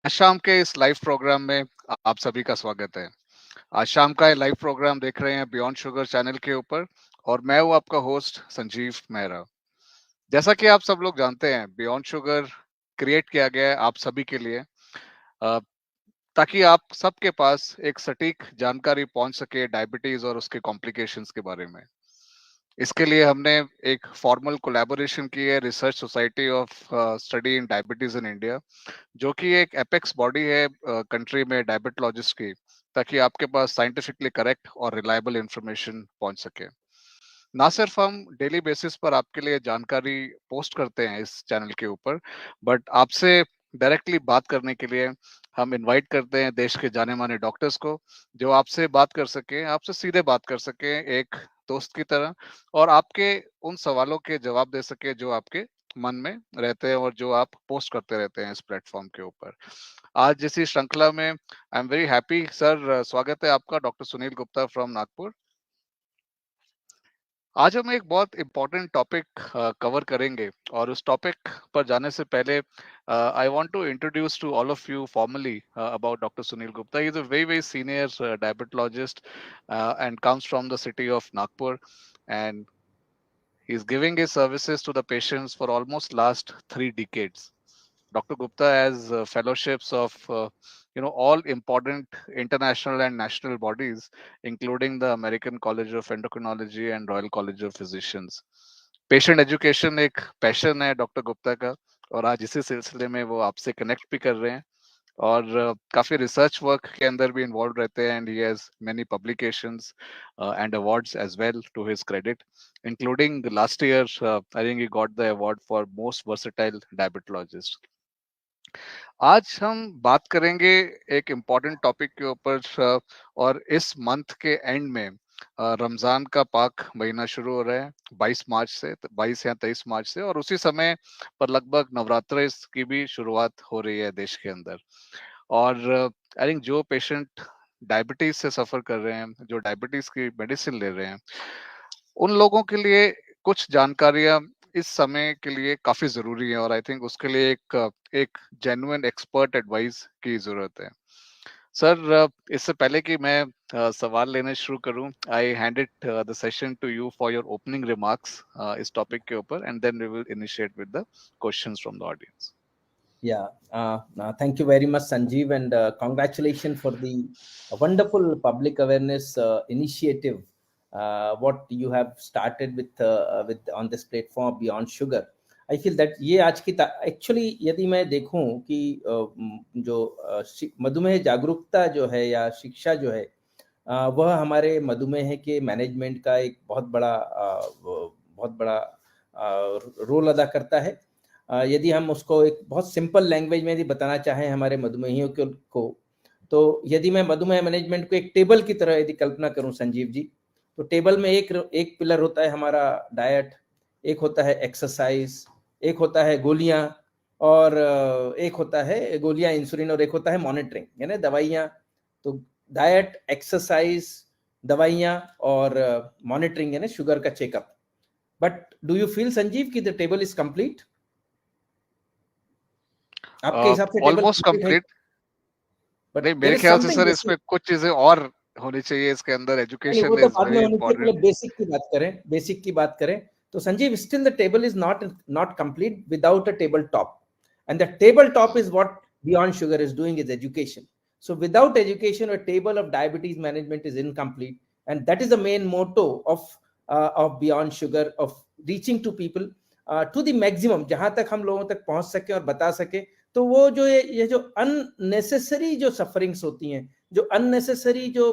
आज शाम के इस लाइव प्रोग्राम में आप सभी का स्वागत है। आज शाम का ये लाइव प्रोग्राम देख रहे हैं बियॉन्ड शुगर चैनल के ऊपर और मैं हूं आपका होस्ट संजीव मेहरा। जैसा कि आप सब लोग जानते हैं, बियॉन्ड शुगर क्रिएट किया गया है आप सभी के लिए, अ, ताकि आप सबके पास एक सटीक जानकारी पहुंच सके डायबिटीज और उसके कॉम्प्लिकेशंस के बारे में। इसके लिए हमने एक फॉर्मल कोलैबोरेशन की है research society of study in diabetes in India, जो कि एक एपेक्स बॉडी है कंट्री में डायबिटोलॉजिस्ट की, ताकि आपके पास साइंटिफिकली करेक्ट और रिलायबल इंफॉर्मेशन पहुंच सके। ना सिर्फ हम डेली बेसिस पर आपके लिए जानकारी पोस्ट करते हैं इस चैनल के ऊपर, बट आपसे डायरेक्टली बात करने के लिए हम इनवाइट करते हैं देश के जाने माने डॉक्टर्स को, जो आपसे बात कर सके, आपसे सीधे बात कर सके एक दोस्त की तरह, और आपके उन सवालों के जवाब दे सके जो आपके मन में रहते हैं और जो आप पोस्ट करते रहते हैं इस प्लेटफॉर्म के ऊपर। आज इसी श्रृंखला में I am very happy sir, स्वागत है आपका, डॉक्टर सुनील गुप्ता फ्रॉम नागपुर। आज हम एक बहुत इम्पोर्टेंट टॉपिक कवर करेंगे, और उस टॉपिक पर जाने से पहले I want to introduce to all of you formally about doctor Sunil Gupta. He is a very very senior diabetologist and comes from the city of Nagpur, and he's giving his services to the patients for almost last 3 decades. Dr. Gupta has fellowships of all important international and national bodies, including the American College of Endocrinology and Royal College of Physicians. Patient education एक passion है doctor Gupta का, और आज इसी सिलसिले में वो आपसे कनेक्ट भी कर रहे हैं, और काफी रिसर्च वर्क के अंदर भी इन्वॉल्व रहते हैं, and he has many publications and awards as well to his credit, including last year I think he got the award for most versatile diabetologist. आज हम बात करेंगे एक इम्पॉर्टेंट टॉपिक के ऊपर, और इस मंथ के एंड में रमजान का पाक महीना शुरू हो रहा है 22 मार्च से, 22 या 23 मार्च से, और उसी समय पर लगभग नवरात्र की भी शुरुआत हो रही है देश के अंदर। और आई थिंक जो पेशेंट डायबिटीज से सफर कर रहे हैं, जो डायबिटीज की मेडिसिन ले रहे हैं, उन लोगों के लिए कुछ जानकारियां इस समय के लिए काफी जरूरी है, और आई थिंक उसके लिए एक जेन्युइन एक्सपर्ट एडवाइस की जरूरत है। सर, इससे पहले कि मैं सवाल लेने शुरू करूं, I hand it the session to you for your opening remarks इस टॉपिक के ऊपर, and then we will initiate with the questions from the audience. Yeah, thank you very much, Sanjeev, and congratulations for the wonderful public awareness initiative what you have started with on this platform Beyond Sugar. I feel that ये आज की actually यदि मैं देखूं कि जो मधुमेह जागरूकता जो है या शिक्षा जो है वह हमारे मधुमेह के मैनेजमेंट का एक बहुत बड़ा रोल अदा करता है। यदि हम उसको एक बहुत सिंपल लैंग्वेज में यदि बताना चाहें हमारे मधुमेहियों को, तो यदि मैं मधुमेह मैनेजमेंट को एक टेबल की तरह यदि कल्पना करूं संजीव जी, तो टेबल में एक पिलर होता है हमारा डाइट, एक होता है एक्सरसाइज, एक होता है गोलियां, और एक होता है गोलियां इंसुलिन, और एक होता है मॉनिटरिंग यानी दवाइयां। तो डाइट, एक्सरसाइज, दवाइयां और मॉनिटरिंग यानी शुगर का checkup. But do you feel Sanjeev कि द टेबल इज कंप्लीट? आपके हिसाब से टेबल ऑलमोस्ट कंप्लीट। नहीं, देयर मेरे इज ख्याल से समथिंग सर बेसिक। इसमें कुछ चीजें और होनी चाहिए इसके अंदर। नहीं, वो एजुकेशन तो इज बाद में वेरी होनी चाहिए, पहले इंपॉर्टेंट। बेसिक की बात करें तो Sanjeev still the table is not complete without a table top, and the table top is what beyond sugar is doing is education. So without education, a table of diabetes management is incomplete, and that is the main motto of Beyond Sugar, of reaching to people to the maximum, जहां तक हम लोगों तक पहुंच सके और बता सके। तो वो जो ये जो अननेसेसरी जो सफरिंग्स होती हैं, जो अननेसेसरी जो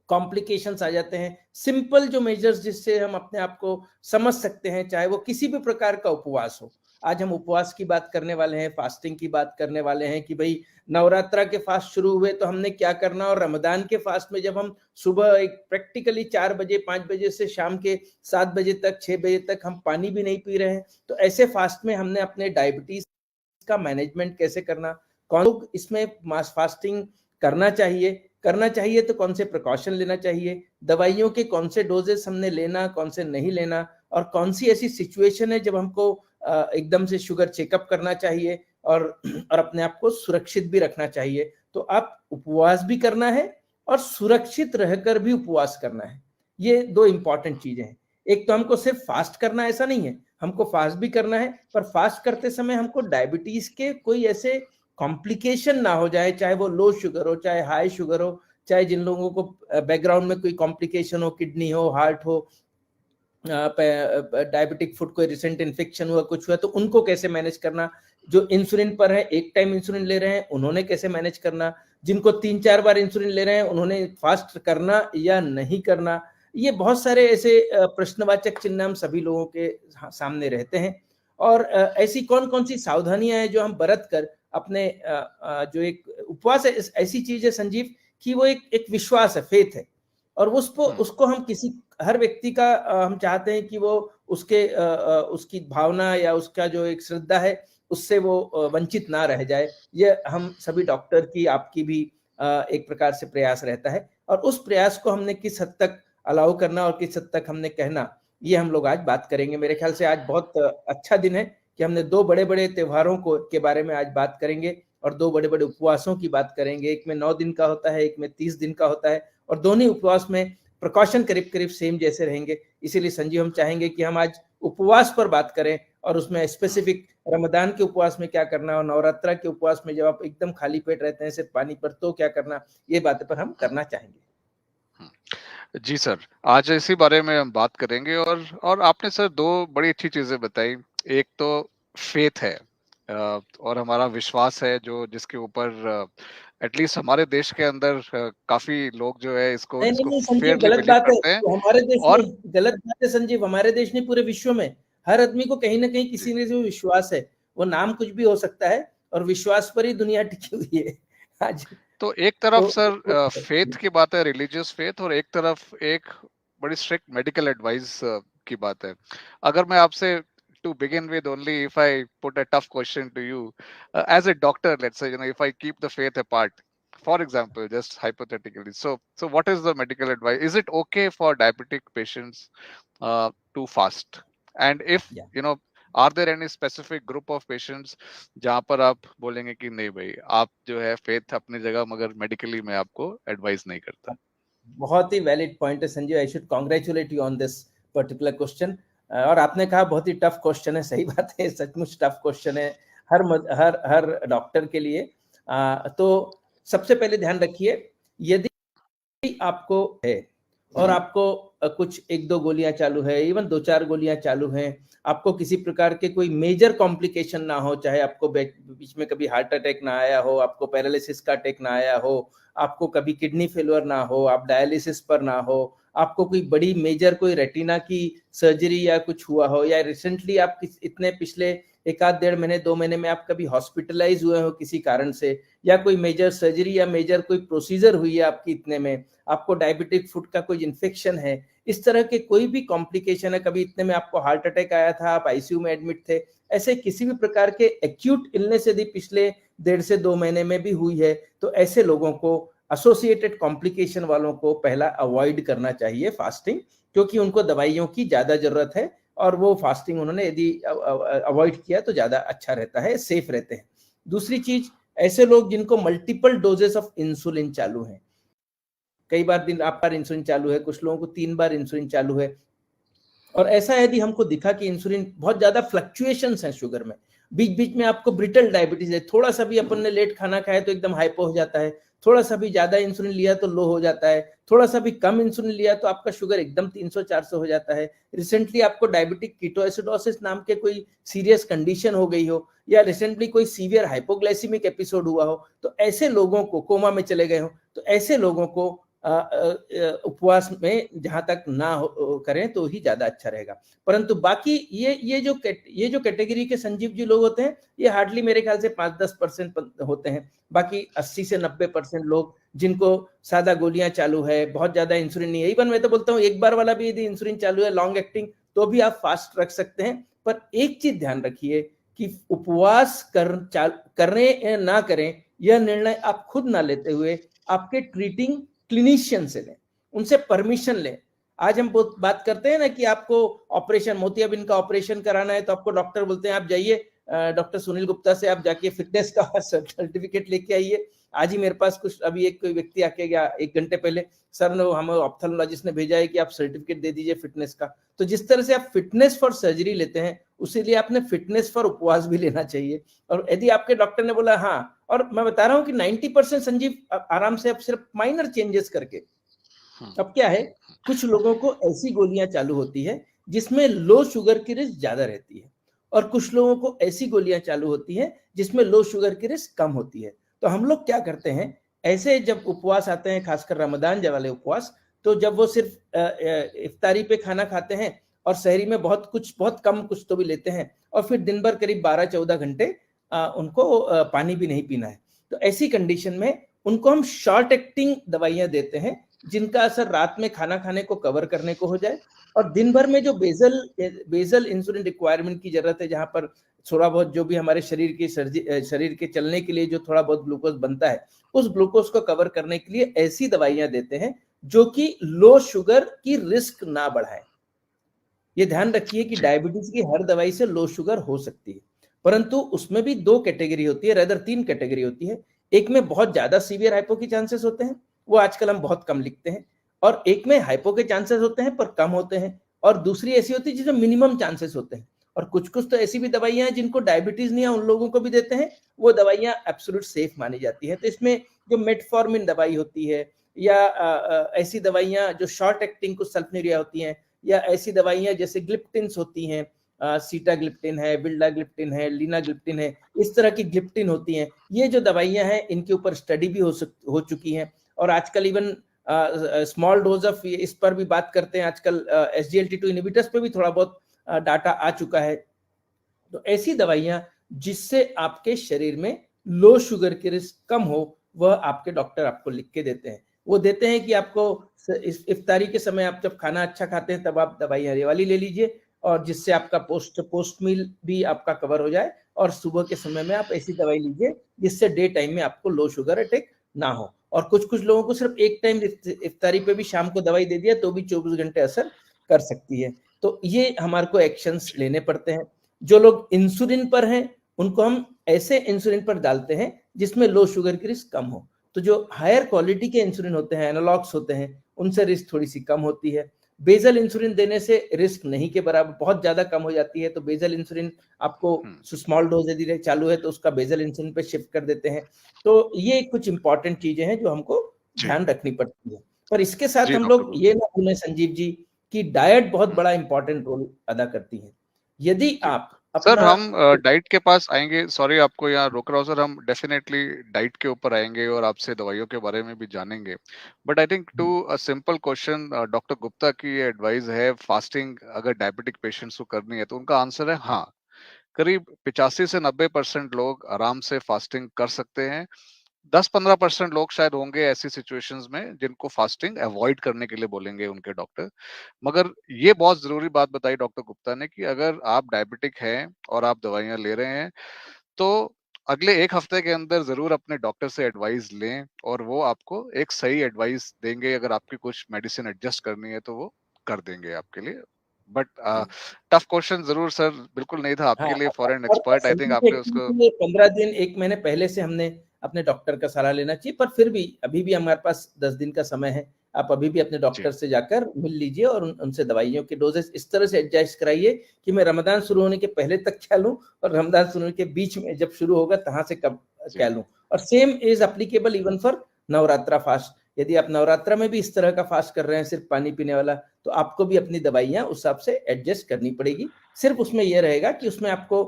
कॉम्प्लिकेशंस आ जाते हैं, सिंपल जो मेजर्स जिससे हम अपने आप को समझ सकते हैं, चाहे वो किसी भी प्रकार का उपवास हो। आज हम उपवास की बात करने वाले हैं, फास्टिंग की बात करने वाले हैं कि भाई नवरात्रा के फास्ट शुरू हुए तो हमने क्या करना, और रमजान के फास्ट में जब हम सुबह एक प्रैक्टिकली 4 बजे 5 बजे से शाम के 7 बजे तक 6 बजे तक हम पानी भी नहीं पी रहे हैं, तो ऐसे फास्ट में हमने अपने डायबिटीज का मैनेजमेंट कैसे करना, कौन लोग इसमें मास फास्टिंग करना चाहिए तो कौन से प्रिकॉशन लेना चाहिए, दवाइयों के कौन से डोजेस हमने लेना, कौन से नहीं लेना, और कौन सी ऐसी सिचुएशन है जब हमको एकदम से शुगर चेकअप करना चाहिए और अपने आप को सुरक्षित भी रखना चाहिए। तो आप उपवास भी करना है और सुरक्षित रहकर भी उपवास करना है। ये दो इंपॉर्टेंट चीजें हैं। एक तो हमको सिर्फ फास्ट करना ऐसा नहीं है, हमको फास्ट भी करना है, पर फास्ट करते समय हमको डायबिटीज के कोई ऐसे कॉम्प्लिकेशन ना हो जाए, चाहे वो लो शुगर हो, चाहे हाई शुगर हो, चाहे जिन लोगों को बैकग्राउंड में कोई कॉम्प्लिकेशन हो, किडनी हो, हार्ट हो, डायबिटिक फुट, कोई रिसेंट इन्फेक्शन हुआ, कुछ हुआ, तो उनको कैसे मैनेज करना। जो इंसुलिन पर है, एक टाइम इंसुलिन ले रहे हैं, उन्होंने कैसे मैनेज करना। जिनको 3-4 बार इंसुलिन ले रहे हैं, उन्होंने फास्ट करना या नहीं करना। ये बहुत सारे ऐसे प्रश्नवाचक चिन्ह हम सभी लोगों के सामने रहते हैं। और ऐसी कौन कौन सी सावधानियां हैं जो हम बरत कर अपने जो एक उपवास है, ऐसी चीज है संजीव कि वो एक विश्वास है, फेथ है, और उसको हम किसी, हर व्यक्ति का हम चाहते हैं कि वो उसकी भावना या उसका जो एक श्रद्धा है उससे वो वंचित ना रह जाए। ये हम सभी डॉक्टर की, आपकी भी एक प्रकार से प्रयास रहता है, और उस प्रयास को हमने किस हद तक अलाउ करना और किस हद तक हमने कहना, ये हम लोग आज बात करेंगे। मेरे ख्याल से आज बहुत अच्छा दिन है कि हमने दो बड़े बड़े त्योहारों के बारे में आज बात करेंगे और दो बड़े बड़े उपवासों की बात करेंगे। एक में 9 दिन का होता है, एक में 30 दिन का होता है, और दोनों उपवास में प्रिकॉशन करीब करीब सेम जैसे रहेंगे। इसीलिए संजीव हम चाहेंगे कि हम आज उपवास पर बात करें, और उसमें स्पेसिफिक रमजान के उपवास में क्या करना और नवरात्रा के उपवास में जब आप एकदम खाली पेट रहते हैं सिर्फ पानी पर, तो क्या करना, ये बातें पर हम करना चाहेंगे। जी सर, आज इसी बारे में हम बात करेंगे। और आपने सर दो बड़ी अच्छी चीजें बताई। एक तो फेथ है और हमारा विश्वास है, जो जिसके ऊपर एटलीस्ट हमारे देश के अंदर काफी लोग जो है इसको नहीं नहीं इसको नहीं संजीव, फेयरली गलत बिलीव बात है। करते हैं। तो हमारे देश और में गलत बात है संजीव, हमारे देश नहीं, पूरे विश्व में हर आदमी को कहीं ना कहीं किसी ने जो विश्वास है, वो नाम कुछ भी हो सकता है, और विश्वास पर ही दुनिया टिकी हुई है आज। तो एक तरफ सर तो फेथ की बात है, रिलीजियस फेथ, और एक तरफ एक बड़ी स्ट्रिक्ट मेडिकल एडवाइस की बात है। अगर मैं आपसे to begin with, only if I put a tough question to you, as a doctor, let's say, if I keep the faith apart, for example, just hypothetically, so what is the medical advice? Is it okay for diabetic patients to fast? And if yeah. are there any specific group of patients जहां पर आप बोलेंगे कि नहीं भाई, आप जो है फेथ अपनी जगह, मगर मेडिकली मैं आपको एडवाइस नहीं करता? बहुत ही वैलिड पॉइंट है Sanjeev, I should congratulate you on this particular question. और आपने कहा बहुत ही टफ क्वेश्चन है, सही बात है, सचमुच टफ क्वेश्चन है हर डॉक्टर के लिए। तो सबसे पहले ध्यान रखिए, यदि आपको है और आपको कुछ 1-2 गोलियां चालू है, इवन 2-4 गोलियां चालू हैं, आपको किसी प्रकार के कोई मेजर कॉम्प्लिकेशन ना हो, चाहे आपको बीच में कभी हार्ट अटैक ना आया हो, आपको पैरालिसिस का अटैक ना आया हो, आपको कभी किडनी फेलियर ना हो, आप डायलिसिस पर ना हो, आपको कोई बड़ी मेजर कोई रेटिना की सर्जरी या कुछ हुआ हो, या रिसेंटली आप इतने पिछले 1-1.5 महीने 2 महीने में आप कभी हॉस्पिटलाइज हुए हो किसी कारण से, या कोई मेजर सर्जरी या मेजर कोई प्रोसीजर हुई है आपकी इतने में, आपको डायबिटिक फुट का कोई इन्फेक्शन है, इस तरह के कोई भी कॉम्प्लिकेशन है, कभी इतने में आपको हार्ट अटैक आया था, आप आईसीयू में एडमिट थे, ऐसे किसी भी प्रकार के एक्यूट इलनेस यदि पिछले 1.5 से 2 महीने में भी हुई है, तो ऐसे लोगों को, एसोसिएटेड कॉम्प्लिकेशन वालों को पहला अवॉइड करना चाहिए फास्टिंग, क्योंकि उनको दवाइयों की ज्यादा जरूरत है, और वो फास्टिंग उन्होंने यदि अवॉइड किया तो ज्यादा अच्छा रहता है, सेफ रहते हैं। दूसरी चीज, ऐसे लोग जिनको मल्टीपल डोजेस ऑफ इंसुलिन चालू है, कई बार दिन आप पर इंसुलिन चालू है, कुछ लोगों को 3 बार इंसुलिन चालू है, और ऐसा यदि हमको दिखा कि इंसुलिन बहुत ज्यादा फ्लक्चुएशंस हैं शुगर में, बीच बीच में आपको ब्रिटल डायबिटीज है, थोड़ा सा भी अपन ने लेट खाना खाया तो एकदम हाइपो हो जाता है, थोड़ा सा भी ज्यादा इंसुलिन लिया तो लो हो जाता है, थोड़ा सा भी कम इंसुलिन लिया तो आपका शुगर एकदम 300-400 हो जाता है, रिसेंटली आपको डायबिटिक कीटोएसिडोसिस नाम के कोई सीरियस कंडीशन हो गई हो, या रिसेंटली कोई सीवियर हाइपोग्लाइसीमिक एपिसोड हुआ हो, तो ऐसे लोगों को, कोमा में चले गए हो, तो ऐसे लोगों को उपवास में जहां तक ना करें तो ही ज्यादा अच्छा रहेगा। परंतु बाकी ये जो कैटेगरी के संजीव जी लोग होते हैं, ये हार्डली मेरे ख्याल से 5-10% होते हैं। बाकी 80 से 90% लोग जिनको सादा गोलियां चालू है, बहुत ज्यादा इंसुलिन नहीं है, इवन मैं तो बोलता हूँ एक बार वाला भी यदि इंसुलिन चालू है लॉन्ग एक्टिंग, तो भी आप फास्ट रख सकते हैं। पर एक चीज ध्यान रखिए कि उपवास करें ना करें, यह निर्णय आप खुद ना लेते हुए आपके ट्रीटिंग क्लिनिशियन से लें, उनसे परमिशन लें। आज हम बहुत बात करते हैं ना कि आपको ऑपरेशन, मोतियाबिंद का ऑपरेशन कराना है तो आपको डॉक्टर बोलते हैं आप जाइए डॉक्टर सुनील गुप्ता से आप जाके फिटनेस का सर्टिफिकेट लेके आइए। आज ही मेरे पास कुछ अभी एक कोई व्यक्ति आके गया 1 घंटे पहले, सर ने हमें ऑप्थेल्मोलॉजिस्ट ने भेजा है कि आप सर्टिफिकेट दे दीजिए फिटनेस का। तो जिस तरह से आप फिटनेस फॉर सर्जरी लेते हैं उसी लिए आपने फिटनेस फॉर उपवास भी लेना चाहिए। और यदि आपके डॉक्टर ने बोला हाँ, और मैं बता रहा हूँ कि 90% संजीव आराम से आप सिर्फ माइनर चेंजेस करके, अब क्या है कुछ लोगों को ऐसी गोलियां चालू होती है जिसमें लो शुगर की रिस्क ज्यादा रहती है, और कुछ लोगों को ऐसी गोलियां चालू होती है जिसमें लो शुगर की रिस्क कम होती है। तो हम लोग क्या करते हैं, ऐसे जब उपवास आते हैं, खासकर रमजान वाले उपवास, तो जब वो सिर्फ इफ्तारी पे खाना खाते हैं और सहरी में बहुत कम कुछ तो भी लेते हैं, और फिर दिन भर करीब 12-14 घंटे उनको पानी भी नहीं पीना है, तो ऐसी कंडीशन में उनको हम शॉर्ट एक्टिंग दवाइयां देते हैं जिनका असर रात में खाना खाने को कवर करने को हो जाए, और दिन भर में जो बेजल इंसुलिन रिक्वायरमेंट की जरूरत है, जहां पर थोड़ा बहुत जो भी हमारे शरीर के चलने के लिए जो थोड़ा बहुत ग्लूकोज बनता है, उस ग्लूकोज को कवर करने के लिए ऐसी दवाइयां देते हैं जो कि लो शुगर की रिस्क ना बढ़ाए। ये ध्यान रखिए कि डायबिटीज की हर दवाई से लो शुगर हो सकती है, परंतु उसमें भी 2 कैटेगरी होती है, रेदर 3 कैटेगरी होती है। एक में बहुत ज्यादा सीवियर हाइपो के चांसेस होते हैं, वो आजकल हम बहुत कम लिखते हैं, और एक में हाइपो के चांसेस होते हैं पर कम होते हैं, और दूसरी ऐसी होती है जिसमें मिनिमम चांसेस होते हैं। और कुछ कुछ तो ऐसी भी दवाइयां हैं जिनको डायबिटीज नहीं है उन लोगों को भी देते हैं, वो दवाइयां एब्सोल्यूट सेफ मानी जाती है। तो इसमें जो मेटफॉर्मिन दवाई होती है, या ऐसी दवाइयां जो शॉर्ट एक्टिंग कुछ सल्फोनेरिया होती हैं, या ऐसी दवाइयां जैसे ग्लिप्टिन्स होती हैं, सीटाग्लिप्टिन है, विल्डाग्लिप्टिन है, लीनाग्लिप्टिन है, इस तरह की ग्लिप्टिन होती हैं। ये जो दवाइयां हैं इनके ऊपर स्टडी भी हो चुकी हैं, और आजकल इवन स्मॉल डोज ऑफ इस पर भी बात करते हैं। आजकल SGLT2 इनहिबिटर्स पे भी थोड़ा बहुत डाटा आ चुका है। तो ऐसी दवाइयां जिससे आपके शरीर में लो शुगर की रिस्क कम हो, वह आपके डॉक्टर आपको लिख के देते हैं। वो देते हैं कि आपको इस इफ्तारी के समय आप जब खाना अच्छा खाते हैं तब आप दवाइयां ये वाली ले लीजिए, और जिससे आपका पोस्ट मील भी आपका कवर हो जाए, और सुबह के समय में आप ऐसी दवाई लीजिए जिससे डे टाइम में आपको लो शुगर अटैक ना हो। और कुछ कुछ लोगों को सिर्फ एक टाइम इफ्तारी पे भी शाम को दवाई दे दिया तो भी 24 घंटे असर कर सकती है। तो ये हमारे को एक्शंस लेने पड़ते हैं। जो लोग इंसुलिन पर हैं उनको हम ऐसे इंसुलिन पर डालते हैं जिसमें लो शुगर की रिस्क कम हो। तो जो हायर क्वालिटी के इंसुलिन होते हैं, एनालॉग्स होते हैं, उनसे रिस्क थोड़ी सी कम होती है। बेजल इंसुलिन देने से रिस्क नहीं के बराबर, बहुत ज्यादा कम हो जाती है। तो बेजल इंसुलिन आपको स्मॉल डोज यदि चालू है तो उसका बेजल इंसुलिन पे शिफ्ट कर देते हैं। तो ये कुछ इंपॉर्टेंट चीजें हैं जो हमको ध्यान रखनी पड़ती है। पर इसके साथ हम लोग ये ना भूलें संजीव जी कि डाइट बहुत बड़ा इंपॉर्टेंट रोल अदा करती है। यदि आप सर हम डाइट के पास आएंगे, सॉरी आपको यहाँ रोक रहा हूँ सर, हम डेफिनेटली डाइट के ऊपर आएंगे और आपसे दवाइयों के बारे में भी जानेंगे। But I think to a simple question, doctor Gupta की एडवाइस है फास्टिंग अगर डायबिटिक पेशेंट्स को करनी है, तो उनका आंसर है हाँ। करीब 85 से 90% लोग आराम से फास्टिंग कर सकते हैं। 10-15% लोग शायद होंगे ऐसी सिचुएशंस में जिनको फास्टिंग अवॉइड करने के लिए बोलेंगे उनके डॉक्टर। मगर ये बहुत जरूरी बात बताई डॉक्टर गुप्ता ने कि अगर आप डायबिटिक हैं और आप दवाइयां ले रहे हैं, तो अगले 1 हफ्ते के अंदर जरूर अपने डॉक्टर से एडवाइस लें और वो आपको एक सही एडवाइस देंगे। अगर आपकी कुछ मेडिसिन एडजस्ट करनी है तो वो कर देंगे आपके लिए। बट टफ क्वेश्चन जरूर सर, बिल्कुल नहीं था आपके लिए फॉर एन और एक्सपर्ट। आई थिंक आपने उसको 15 दिन 1 महीने पहले से हमने अपने डॉक्टर का सलाह लेना चाहिए। पर फिर भी अभी भी हमारे पास 10 दिन का समय है, आप अभी भी अपने डॉक्टर से जाकर मिल लीजिए और उनसे दवाइयों के डोजेस इस तरह से एडजस्ट कराइए कि मैं रमजान शुरू होने के पहले तक क्या लूं और रमजान शुरू होने के बीच में जब शुरू होगा तहां से कब क्या लूं। और same is applicable even for Navratra fast. यदि आप नवरात्रा में भी इस तरह का फास्ट कर रहे हैं सिर्फ पानी पीने वाला, तो आपको भी अपनी दवाइयां उस हिसाब से एडजस्ट करनी पड़ेगी। सिर्फ उसमें यह रहेगा कि उसमें आपको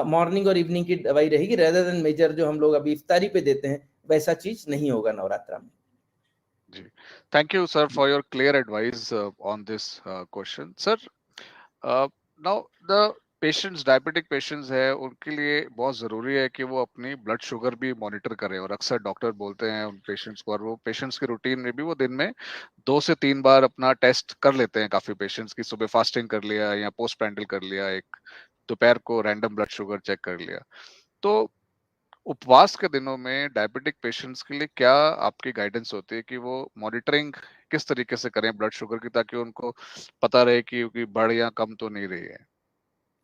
मॉर्निंग और इवनिंग की दवाई रहेगी, रेदर देन मेजर जो हम लोग अभी इफ्तारी पे देते हैं वैसा चीज नहीं होगा नवरात्रा में। जी, thank you sir for your clear advice on this question. Sir now the patients, diabetic patients है, उनके लिए बहुत जरूरी है कि वो अपनी ब्लड शुगर भी मॉनिटर करें। और अक्सर डॉक्टर बोलते हैं उन पेशेंट्स को, और वो पेशेंट्स की रूटीन में भी वो दिन में 2 से 3 बार अपना टेस्ट कर लेते हैं। काफी पेशेंट्स की सुबह फास्टिंग कर लिया या पोस्ट पैंडल कर लिया, एक दोपहर को रैंडम ब्लड शुगर चेक कर लिया। तो उपवास के दिनों में डायबिटिक पेशेंट्स के लिए क्या आपकी गाइडेंस होती है कि वो मॉनिटरिंग किस तरीके से करें ब्लड शुगर की, ताकि उनको पता रहे कि बढ़ या कम तो नहीं रही है?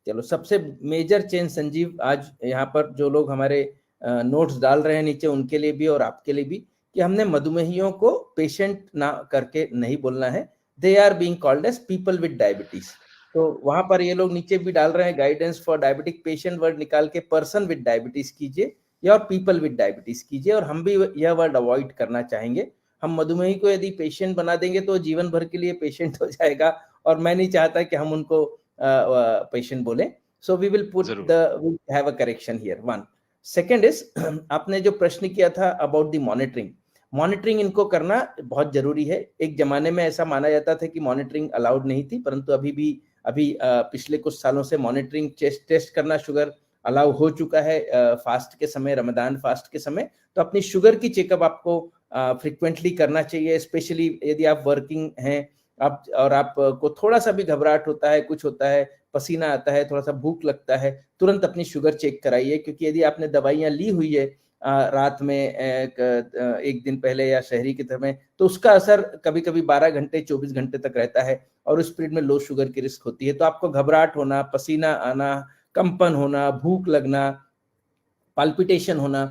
चलो, सबसे मेजर चेंज संजीव आज यहाँ पर जो लोग हमारे नोट्स डाल रहे हैं नीचे, उनके लिए भी और आपके लिए भी, कि हमने मधुमेहियों को पेशेंट ना करके नहीं बोलना है, they are being called as people with diabetes. तो वहां पर ये लोग नीचे भी डाल रहे हैं guidance for diabetic patient, word निकाल के पर्सन विद डायबिटीज कीजिए या और पीपल विद डायबिटीज कीजिए, और हम भी यह वर्ड अवॉइड करना चाहेंगे। हम मधुमेही को यदि पेशेंट बना देंगे तो जीवन भर के लिए पेशेंट हो जाएगा, और मैं नहीं चाहता कि हम उनको पेशेंट बोले। सो वी विल पुट जरूर। The we have a correction here. One second is, आपने जो प्रश्न किया था अबाउट द मॉनिटरिंग, मॉनिटरिंग इनको करना बहुत जरूरी है। एक जमाने में ऐसा माना जाता था कि मॉनिटरिंग अलाउड नहीं थी, परंतु अभी पिछले कुछ सालों से मॉनिटरिंग टेस्ट करना शुगर अलाउ हो चुका है। फास्ट के समय, रमदान फास्ट के समय, तो अपनी शुगर की चेकअप आपको फ्रिक्वेंटली करना चाहिए, स्पेशली यदि आप वर्किंग हैं आप, और आपको थोड़ा सा भी घबराहट होता है, कुछ होता है, पसीना आता है, थोड़ा सा भूख लगता है, तुरंत अपनी शुगर चेक कराइए। क्योंकि यदि आपने दवाइयां ली हुई है रात में एक दिन पहले या शहरी की तरह में, तो उसका असर कभी कभी 12 घंटे 24 घंटे तक रहता है, और उस पीरियड में लो शुगर की रिस्क होती है। तो आपको घबराहट होना, पसीना आना, कंपन होना, भूख लगना, पाल्पिटेशन होना,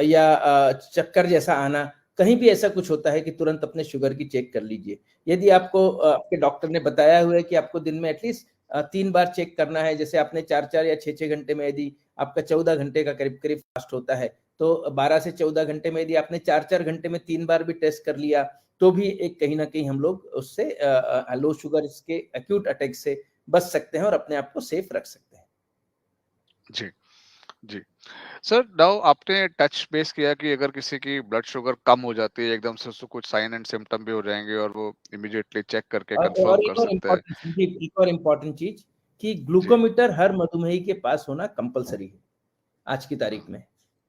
या चक्कर जैसा आना, कहीं भी ऐसा कुछ होता है कि तुरंत अपने शुगर की चेक कर लीजिए। यदि आपको आपके डॉक्टर ने बताया हुआ है कि आपको दिन में एटलीस्ट 3 बार चेक करना है, जैसे आपने 4-4 या 6-6 घंटे में, यदि आपका 14 घंटे का करीब करीब फास्ट होता है, तो 12 से 14 घंटे में यदि आपने 4-4 घंटे में 3 बार भी टेस्ट कर लिया, तो भी एक कहीं ना कहीं हम लोग उससे लो शुगर के एक्यूट अटैक से बच सकते हैं और अपने आप को सेफ रख सकते हैं। जी। जी सर, नाउ आपने टच बेस किया कि अगर किसी की ब्लड शुगर कम हो जाती है एकदम से, उसको कुछ साइन एंड सिम्टम भी हो जाएंगे और वो इमीडिएटली चेक करके कंफर्म और कर एक और सकता है। इम्पोर्टेंट संदीप, एक और इम्पोर्टेंट चीज, कि जी। ग्लूकोमीटर हर मधुमेही के पास होना कंपलसरी है आज की तारीख में।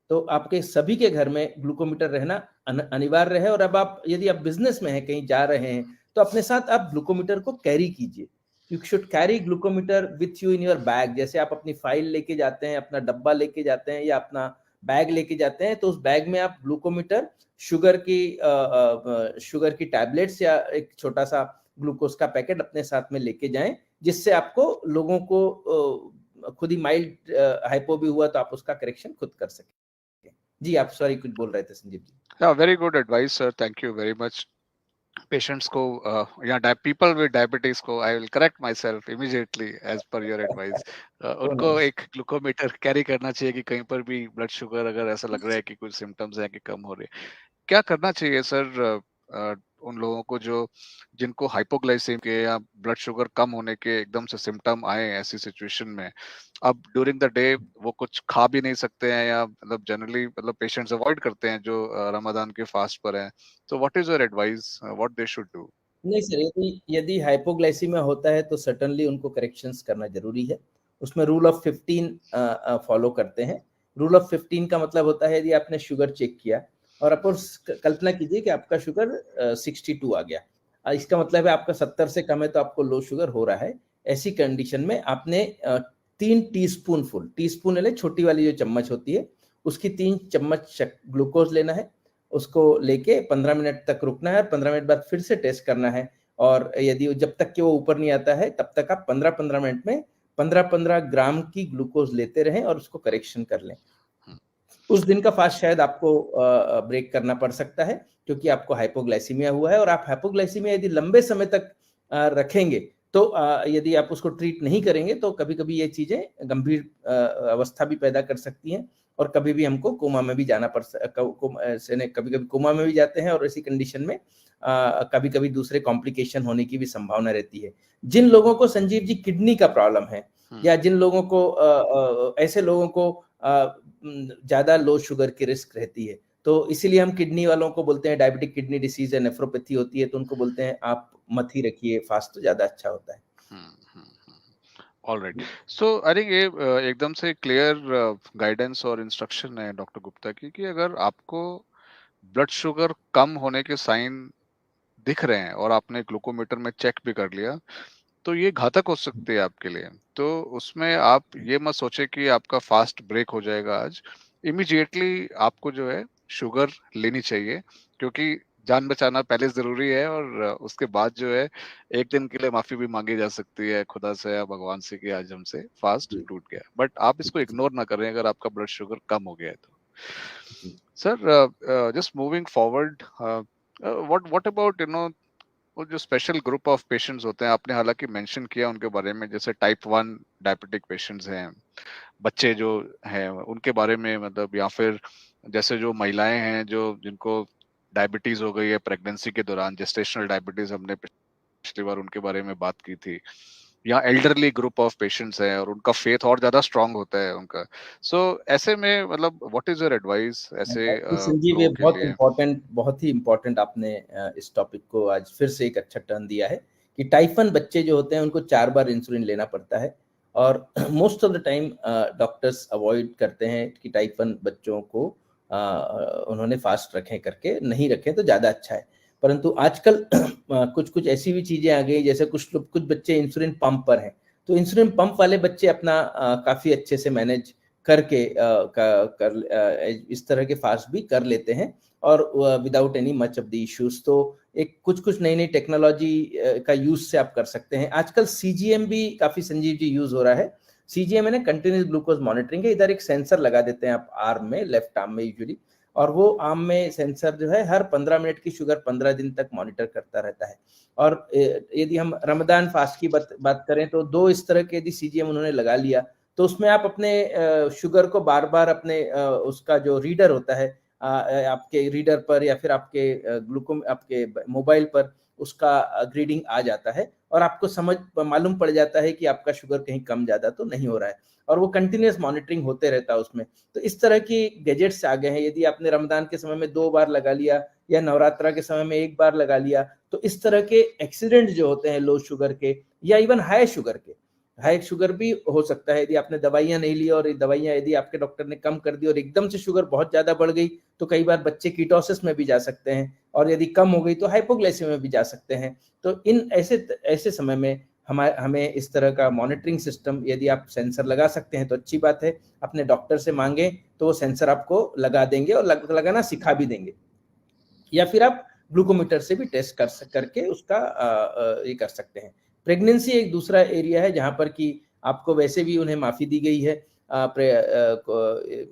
तो आपके सभी के घर में ग्लूकोमीटर रहना अनिवार्य है। और अब आप, यदि आप बिजनेस में हैं, कहीं जा रहे हैं, तो अपने साथ आप ग्लूकोमीटर को कैरी कीजिए। You should carry glucometer with you in your bag. जैसे आप अपनी फाइल लेके जाते हैं, अपना डब्बा लेके जाते हैं, या अपना बैग लेके जाते हैं, तो उस बैग में आप ग्लूकोमीटर, शुगर की टैबलेट्स, या एक छोटा सा ग्लूकोज का पैकेट अपने साथ में लेके जाएं, जिससे आपको लोगों को खुद ही माइल्ड हाइपो भी हुआ तो आप उसका करेक्शन खुद कर सकें। जी, आप सॉरी कुछ बोल रहे थे Sanjeev ji. Very good advice sir, thank you very much. Patients को या पीपल विद डायबिटीज को I will correct myself immediately as per your advice. ओ उनको नाइस। एक ग्लूकोमीटर कैरी करना चाहिए कि कहीं पर भी ब्लड शुगर अगर ऐसा लग रहा है कि कुछ सिम्टम्स हैं कि कम हो रही है। क्या करना चाहिए सर उन लोगों को जो जिनको हाइपोग्लाइसेमिया के या ब्लड शुगर कम होने के एकदम से सिम्टम आए ऐसी सिचुएशन में? अब ड्यूरिंग द डे वो कुछ खा भी नहीं सकते हैं, या मतलब जनरली मतलब पेशेंट्स अवॉइड करते हैं जो रमजान के फास्ट पर हैं। तो what is your advice what they should do? नहीं सर, यदि यदि हाइपोग्लाइसीमिया होता है तो सर्टनली उनको करेक्शंस करना जरूरी है। उसमें रूल ऑफ 15 फॉलो करते हैं। रूल ऑफ 15 का मतलब होता है, यदि आपने शुगर चेक किया और आपको कल्पना कीजिए कि आपका शुगर 62 आ गया, इसका मतलब है आपका 70 से कम है, तो आपको लो शुगर हो रहा है। ऐसी कंडीशन में आपने 3 टीस्पून फुल, टीस्पून यानी छोटी वाली जो चम्मच होती है, उसकी 3 चम्मच ग्लूकोज लेना है। उसको लेके 15 मिनट तक रुकना है, और 15 मिनट बाद फिर से टेस्ट करना है। और यदि जब तक कि वो ऊपर नहीं आता है, तब तक आप 15-15 मिनट में 15-15 ग्राम की ग्लूकोज लेते रहें और उसको करेक्शन कर लें। उस दिन का फास्ट शायद आपको ब्रेक करना पड़ सकता है, क्योंकि आपको हाइपोग्लाइसीमिया हुआ है। और आप हाइपोग्लाइसीमिया यदि लंबे समय तक रखेंगे, तो यदि आप उसको ट्रीट नहीं करेंगे, तो कभी कभी ये चीजें गंभीर अवस्था भी पैदा कर सकती हैं, और कभी भी हमको कोमा में भी जाना पड़ कभी कभी कोमा में भी जाते हैं, और ऐसी कंडीशन में कभी कभी दूसरे कॉम्प्लिकेशन होने की भी संभावना रहती है। जिन लोगों को संजीव जी किडनी का प्रॉब्लम है, या जिन लोगों को ऐसे लोगों को ज्यादा लो शुगर की रिस्क रहती है, तो इसीलिए हम किडनी वालों को बोलते हैं, डायबिटिक किडनी डिसीज है, नेफ्रोपैथी होती है, तो उनको बोलते हैं आप मत ही रखिए फास्ट, तो ज्यादा अच्छा होता है। ऑलराइट। सो आई थिंक ये एकदम से क्लियर गाइडेंस और इंस्ट्रक्शन है डॉक्टर गुप्ता की, कि अगर आपको ब्लड शुगर कम होने के साइन दिख रहे हैं और आपने ग्लूकोमीटर में चेक भी कर लिया, तो ये घातक हो सकते हैं आपके लिए। तो उसमें आप ये मत सोचे कि आपका फास्ट ब्रेक हो जाएगा आज। इमीडिएटली आपको जो है शुगर लेनी चाहिए, क्योंकि जान बचाना पहले जरूरी है, और उसके बाद जो है एक दिन के लिए माफी भी मांगी जा सकती है खुदा से या भगवान से कि आज हमसे फास्ट जी टूट गया, बट आप इसको इग्नोर ना करें अगर आपका ब्लड शुगर कम हो गया है तो। जी sir, just moving forward, what what about वो जो स्पेशल ग्रुप ऑफ पेशेंट्स होते हैं, आपने हालांकि मेंशन किया उनके बारे में, जैसे टाइप 1 डायबिटिक पेशेंट्स हैं, बच्चे जो हैं उनके बारे में, मतलब, या फिर जैसे जो महिलाएं हैं जो जिनको डायबिटीज हो गई है प्रेगनेंसी के दौरान, जेस्टेशनल डायबिटीज, हमने पिछली बार उनके बारे में बात की थी, या एल्डरली ग्रुप ऑफ पेशेंट्स हैं और उनका फेथ और ज्यादा स्ट्रांग होता है उनका। सो ऐसे में, मतलब, व्हाट इज योर एडवाइस ऐसे एक्चुअली संजीव, ये लोगों के बहुत लिए? इम्पोर्टेंट, बहुत ही इम्पोर्टेंट आपने इस टॉपिक को आज फिर से एक अच्छा टर्न दिया है कि टाइप 1 बच्चे जो होते हैं उनको 4 बार इंसुलिन लेना पड़ता है, और most of the time doctors avoid करते हैं कि टाइप 1 बच्चों को उन्होंने फास्ट रखें, करके नहीं रखें तो ज़्यादा अच्छा है। परंतु आजकल कुछ कुछ ऐसी भी चीज़ें आ गई, जैसे कुछ बच्चे इंसुलिन पंप पर हैं, तो इंसुलिन पंप वाले बच्चे अपना काफ़ी अच्छे से मैनेज करके इस तरह के फास्ट भी कर लेते हैं, और without any much of the issues. तो एक कुछ कुछ नई नई टेक्नोलॉजी का यूज से आप कर सकते हैं। आजकल सीजीएम भी काफी, संजीव जी, यूज हो रहा है। सीजीएम है ना, कंटिन्यूस ग्लूकोज मॉनिटरिंग है। इधर एक सेंसर लगा देते हैं आप आर्म में, लेफ्ट आर्म में यूजुअली, और वो आर्म में सेंसर जो है हर 15 मिनट की शुगर 15 दिन तक मॉनिटर करता रहता है। और यदि हम रमजान फास्ट की बात करें तो 2 इस तरह के यदि सीजीएम उन्होंने लगा लिया, तो उसमें आप अपने शुगर को बार बार अपने उसका जो रीडर होता है, आपके रीडर पर या फिर आपके आपके मोबाइल पर उसका ग्रीडिंग आ जाता है, और आपको मालूम पड़ जाता है कि आपका शुगर कहीं कम ज्यादा तो नहीं हो रहा है, और वो कंटिन्यूस मॉनिटरिंग होते रहता है उसमें। तो इस तरह की गैजेट्स आ गए हैं। यदि आपने रमजान के समय में 2 बार लगा लिया, या नवरात्रा के समय में 1 बार लगा लिया, तो इस तरह के एक्सीडेंट जो होते हैं लो शुगर के या इवन हाई शुगर के, हाई शुगर भी हो सकता है यदि आपने दवाइयां नहीं ली, और दवाइयां यदि आपके डॉक्टर ने कम कर दी और एकदम से शुगर बहुत ज्यादा बढ़ गई, तो कई बार बच्चे कीटोसिस में भी जा सकते हैं, और यदि कम हो गई तो हाइपोग्लाइसेमिया में भी जा सकते हैं। तो इन ऐसे ऐसे समय में हमें इस तरह का मॉनिटरिंग सिस्टम, यदि आप सेंसर लगा सकते हैं तो अच्छी बात है। अपने डॉक्टर से मांगे तो वो सेंसर आपको लगा देंगे, और लगाना सिखा भी देंगे, या फिर आप ग्लूकोमीटर से भी टेस्ट करके उसका ये कर सकते हैं। प्रेगनेंसी एक दूसरा एरिया है जहां पर कि आपको वैसे भी उन्हें माफी दी गई है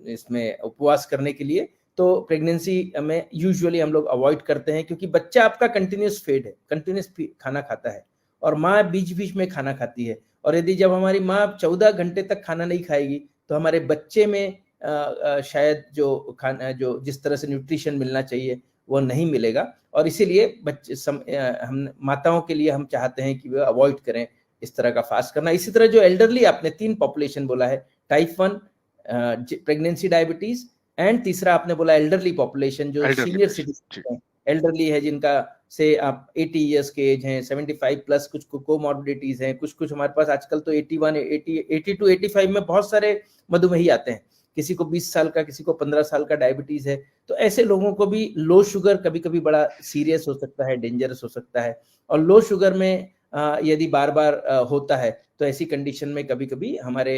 इसमें उपवास करने के लिए। तो प्रेगनेंसी में यूजुअली हम लोग अवॉइड करते हैं, क्योंकि बच्चा आपका कंटिन्यूस फेड है, कंटिन्यूस खाना खाता है, और माँ बीच बीच में खाना खाती है। और यदि जब हमारी माँ 14 घंटे तक खाना नहीं खाएगी, तो हमारे बच्चे में शायद जो खाना, जो जिस तरह से न्यूट्रिशन मिलना चाहिए वो नहीं मिलेगा। और इसीलिए हम माताओं के लिए हम चाहते हैं कि वे अवॉइड करें इस तरह का फास्ट करना। इसी तरह जो एल्डरली, आपने 3 पॉपुलेशन बोला है, टाइप 1, प्रेगनेंसी, डायबिटीज, एंड तीसरा आपने बोला एल्डरली पॉपुलेशन, जो एल्डरली सीनियर पेशेंट जी। सिटीजन हैं, एल्डरली है, जिनका से आप 80 ईयर्स के एज हैं, 75 प्लस, कुछ कोमॉर्बिडिटीज हैं, कुछ कुछ हमारे पास आजकल तो 81, 80 टू 85 में बहुत सारे मधुमेही आते हैं, किसी को 20 साल का, किसी को 15 साल का डायबिटीज है। तो ऐसे लोगों को भी लो शुगर कभी कभी बड़ा सीरियस हो सकता है, डेंजरस हो सकता है। और लो शुगर में यदि बार बार होता है, तो ऐसी कंडीशन में कभी कभी हमारे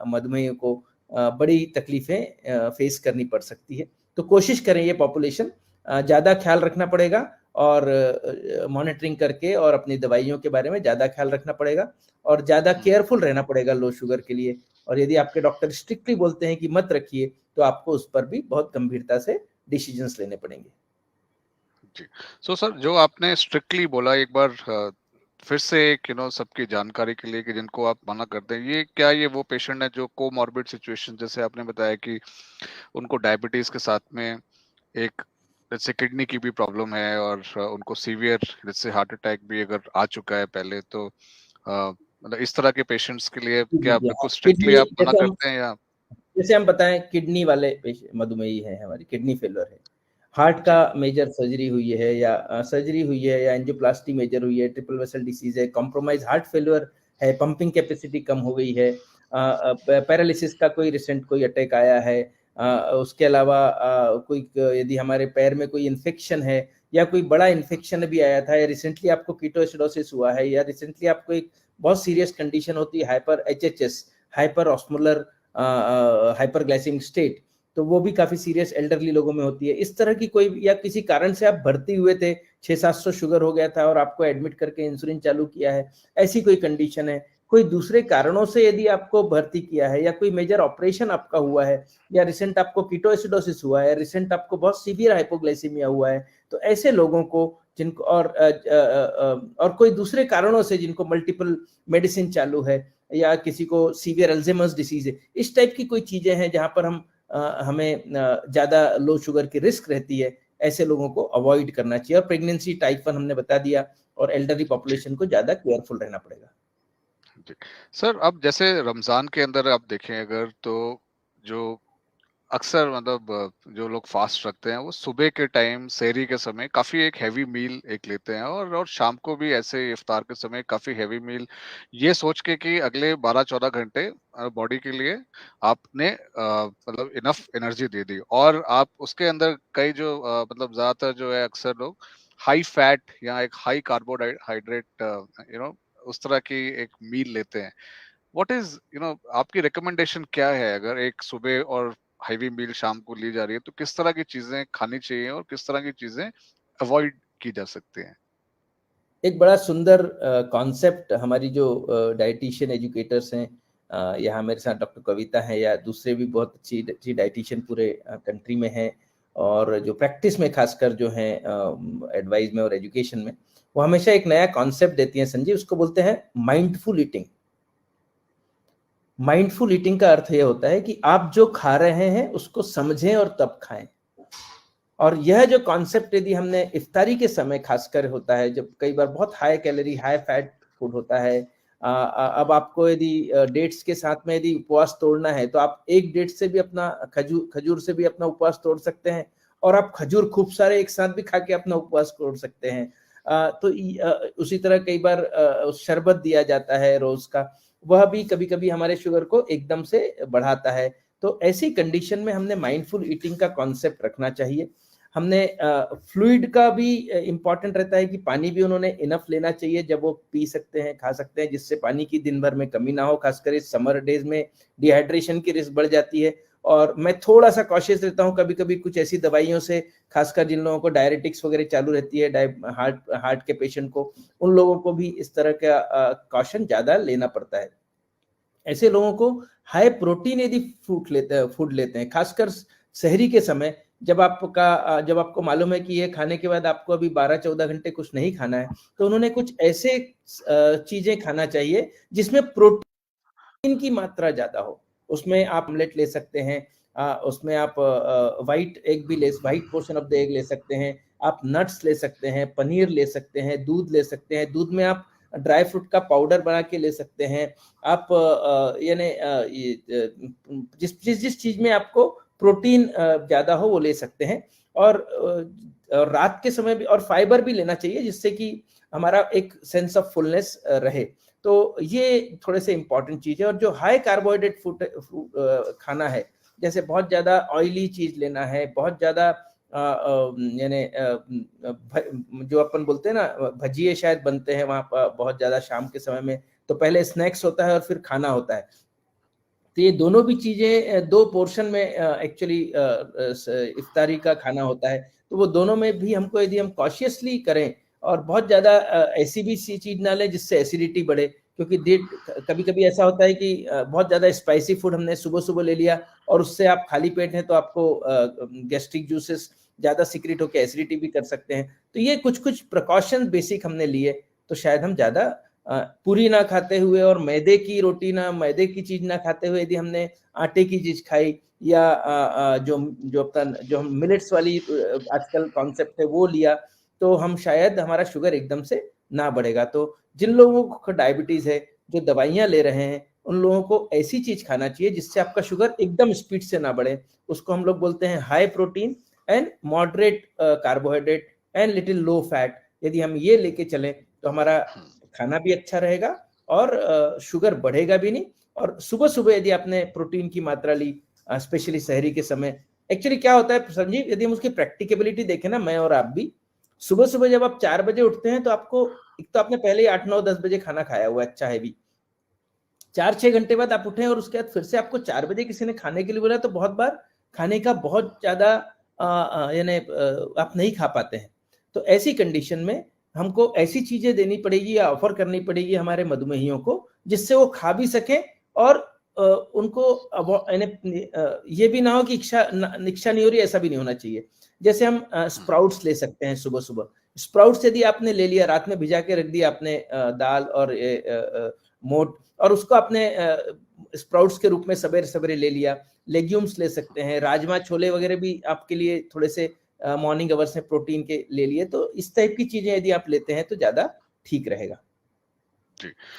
मधुमेह को बड़ी तकलीफें फेस करनी पड़ सकती है। तो कोशिश करें, ये पॉपुलेशन ज़्यादा ख्याल रखना पड़ेगा, और मॉनिटरिंग करके, और अपनी दवाइयों के बारे में ज़्यादा ख्याल रखना पड़ेगा, और ज़्यादा केयरफुल रहना पड़ेगा लो शुगर के लिए। और यदि आपके डॉक्टर स्ट्रिक्टली बोलते हैं कि मत रखिए, तो आपको उस पर भी बहुत गंभीरता से डिसीजंस लेने पड़ेंगे। जी। सो सर, जो आपने स्ट्रिक्टली बोला, एक बार फिर से एक सबकी जानकारी के लिए, कि जिनको आप मना करते हैं, ये क्या, ये वो पेशेंट है जो कोमॉर्बिड सिचुएशन, जैसे आपने बताया कि उनको डायबिटीज के साथ में एक, जैसे किडनी की भी प्रॉब्लम है, और उनको सीवियर, जैसे हार्ट अटैक भी अगर आ चुका है पहले, तो मतलब इस तरह के पेशेंट्स के लिए क्या बिल्कुल स्ट्रिक्टली किडनी, आप मना करते हैं, या? जैसे हम बताएं, किडनी वाले मधुमेही है, हमारी किडनी फेलर है, हार्ट का जी। मेजर सर्जरी हुई है, या सर्जरी हुई है, या एंजियोप्लास्टी मेजर हुई है, ट्रिपल वेसल डिसीज है, कॉम्प्रोमाइज हार्ट फेलियर है, पंपिंग कैपेसिटी कम हो गई है, पैरालिसिस का कोई रिसेंट कोई अटैक आया है, उसके अलावा कोई यदि हमारे पैर में कोई इन्फेक्शन है, या कोई बड़ा इन्फेक्शन भी आया था, या रिसेंटली आपको कीटोएसिडोसिस हुआ है, या रिसेंटली आपको एक बहुत सीरियस कंडीशन होती है, hyper HHS, hyper osmolar hyperglycaemic state, तो वो भी काफी सीरियस एल्डरली लोगों में होती है। इस तरह की कोई, या किसी कारण से आप भर्ती हुए थे, 600-700 शुगर हो गया था और आपको एडमिट करके इंसुलिन चालू किया है, ऐसी कोई कंडीशन है, कोई दूसरे कारणों से यदि आपको भर्ती किया है, या कोई मेजर ऑपरेशन आपका हुआ है, या रिसेंट आपको कीटोएसिडोसिस हुआ है, रिसेंट आपको बहुत सीवियर हाइपोग्लाइसीमिया हुआ है, तो ऐसे लोगों को जिनको और कोई दूसरे कारणों से जिनको मल्टीपल मेडिसिन चालू है, या किसी को सीवियर अल्जाइमर्स डिसीज है, इस टाइप की कोई चीजें हैं जहां पर हमें ज्यादा लो शुगर की रिस्क रहती है, ऐसे लोगों को अवॉइड करना चाहिए। और प्रेगनेंसी टाइप 1 हमने बता दिया, और एल्डरली पॉपुलेशन को ज्यादा केयरफुल रहना पड़ेगा। जी। सर, अब जैसे रमजान के अंदर आप देखें अगर, तो जो अक्सर मतलब जो लोग फास्ट रखते हैं वो सुबह के टाइम सहरी के समय काफी एक हैवी मील एक लेते हैं, और शाम को भी ऐसे इफ्तार के समय काफी हैवी मील, ये सोच के कि अगले 12-14 घंटे बॉडी के लिए आपने मतलब इनफ एनर्जी दे दी, और आप उसके अंदर कई जो मतलब ज्यादातर जो है अक्सर लोग हाई फैट या एक हाई कार्बोहाइड्रेट उस तरह की एक मील लेते हैं। व्हाट इज आपकी रिकमेंडेशन क्या है, अगर एक सुबह और हैवी मील शाम को ली जा रही है तो किस तरह की चीजें खानी चाहिए और किस तरह की चीजें अवॉइड की जा सकती हैं? एक बड़ा सुंदर कॉन्सेप्ट हमारी जो डाइटिशियन एजुकेटर्स हैं, यहाँ मेरे साथ डॉक्टर कविता है, या दूसरे भी बहुत अच्छी अच्छी डाइटिशियन पूरे कंट्री में हैं, और जो प्रैक्टिस में खासकर जो हैं एडवाइस में और एजुकेशन में, वो हमेशा एक नया कॉन्सेप्ट देती हैं संजीव, उसको बोलते हैं माइंडफुल ईटिंग। माइंडफुल ईटिंग का अर्थ ये होता है कि आप जो खा रहे हैं उसको समझें और तब खाएं। और यह जो कॉन्सेप्ट यदि हमने इफ्तारी के समय खासकर होता है, जब कई बार बहुत high calorie high fat food होता है, अब आपको यदि डेट्स के साथ में यदि उपवास तोड़ना है, तो आप एक डेट से भी अपना खजूर से भी अपना उपवास तोड़ सकते हैं, और आप खजूर खूब सारे एक साथ भी खा के अपना उपवास तोड़ सकते हैं। तो उसी तरह कई बार शरबत दिया जाता है रोज का, वह भी कभी कभी हमारे शुगर को एकदम से बढ़ाता है। तो ऐसी कंडीशन में हमने माइंडफुल ईटिंग का कॉन्सेप्ट रखना चाहिए। हमने फ्लूइड का भी इम्पॉर्टेंट रहता है कि पानी भी उन्होंने इनफ लेना चाहिए, जब वो पी सकते हैं खा सकते हैं, जिससे पानी की दिन भर में कमी ना हो। खासकर इस समर डेज में डिहाइड्रेशन की रिस्क बढ़ जाती है। और मैं थोड़ा सा कॉशियस रहता हूँ कभी कभी कुछ ऐसी दवाइयों से, खासकर जिन लोगों को डायरेटिक्स वगैरह चालू रहती है, हार्ट के पेशेंट को, उन लोगों को भी इस तरह का कॉशन ज्यादा लेना पड़ता है। ऐसे लोगों को हाई प्रोटीन यदि फूड लेते हैं, खासकर शहरी के समय, जब आपको मालूम है कि ये खाने के बाद आपको अभी 12-14 घंटे कुछ नहीं खाना है, तो उन्होंने कुछ ऐसे चीजें खाना चाहिए जिसमें प्रोटीन की मात्रा ज्यादा हो। उसमें आप ऑमलेट ले सकते हैं, उसमें आप white portion of the egg ले सकते हैं, आप नट्स ले सकते हैं, पनीर ले सकते हैं, दूध ले सकते हैं, दूध में आप ड्राई फ्रूट का पाउडर बना के ले सकते हैं। आप यानी जिस चीज में आपको प्रोटीन ज्यादा हो वो ले सकते हैं। और रात के समय भी और फाइबर भी लेना चाहिए, जिससे कि हमारा एक सेंस ऑफ फुलनेस रहे। तो ये थोड़े से इंपॉर्टेंट चीज है। और जो हाई कार्बोहाइड्रेट फूड खाना है, जैसे बहुत ज्यादा ऑयली चीज लेना है, बहुत ज्यादा यानी जो अपन बोलते हैं ना, भजिए शायद बनते हैं वहां पर बहुत ज्यादा शाम के समय में, तो पहले स्नैक्स होता है और फिर खाना होता है। तो ये दोनों भी चीजें दो पोर्शन में एक्चुअली इफ्तारी का खाना होता है। तो वो दोनों में भी हमको यदि हम कॉशियसली करें, और बहुत ज्यादा ऐसी भी सी चीज ना लें जिससे एसिडिटी बढ़े, क्योंकि कभी कभी ऐसा होता है कि बहुत ज्यादा स्पाइसी फूड हमने सुबह सुबह ले लिया, और उससे आप खाली पेट हैं तो आपको गैस्ट्रिक जूसेस ज्यादा सिक्रेट होकर एसिडिटी भी कर सकते हैं। तो ये कुछ कुछ प्रिकॉशन बेसिक हमने लिए, तो शायद हम ज्यादा पूरी ना खाते हुए और मैदे की रोटी ना, मैदे की चीज ना खाते हुए यदि हमने आटे की चीज खाई, या जो हम मिलेट्स वाली आजकल कॉन्सेप्ट है वो लिया, तो हम शायद हमारा शुगर एकदम से ना बढ़ेगा। तो जिन लोगों को डायबिटीज है, जो दवाइयां ले रहे हैं, उन लोगों को ऐसी चीज खाना चाहिए जिससे आपका शुगर एकदम स्पीड से ना बढ़े। उसको हम लोग बोलते हैं high protein and moderate carbohydrate and little low fat. यदि हम ये लेके चले तो हमारा खाना भी अच्छा रहेगा, और शुगर बढ़ेगा भी नहीं। और सुबह सुबह यदि आपने प्रोटीन की मात्रा ली, स्पेशली शहरी के समय, एक्चुअली क्या होता है संजीव, यदि हम उसकी प्रैक्टिकेबिलिटी देखें ना, मैं और आप भी, सुबह सुबह जब आप 4 बजे उठते हैं, तो आपको एक तो आपने पहले ही 8-9-10 बजे खाना खाया हुआ अच्छा है भी, 4-6 घंटे बाद आप उठे और उसके बाद फिर से आपको 4 बजे किसी ने खाने के लिए बोला, तो बहुत बार खाने का बहुत ज्यादा यानी आप नहीं खा पाते हैं। तो ऐसी कंडीशन में हमको ऐसी चीजें देनी पड़ेगी या ऑफर करनी पड़ेगी हमारे मधुमेहियों को, जिससे वो खा भी सके और उनको ये भी ना हो कि इच्छा नहीं हो रही, ऐसा भी नहीं होना चाहिए। जैसे हम स्प्राउट्स ले सकते हैं सुबह सुबह। स्प्राउट्स यदि आपने ले लिया, रात में भिजा के रख दिया आपने दाल और मोट, और उसको आपने स्प्राउट्स के रूप में सवेरे सवेरे ले लिया। लेग्यूम्स ले सकते हैं, राजमा छोले वगैरह भी आपके लिए थोड़े से मॉर्निंग अवर्स में प्रोटीन के ले लिए। तो इस टाइप की चीजें यदि आप लेते हैं तो ज्यादा ठीक रहेगा।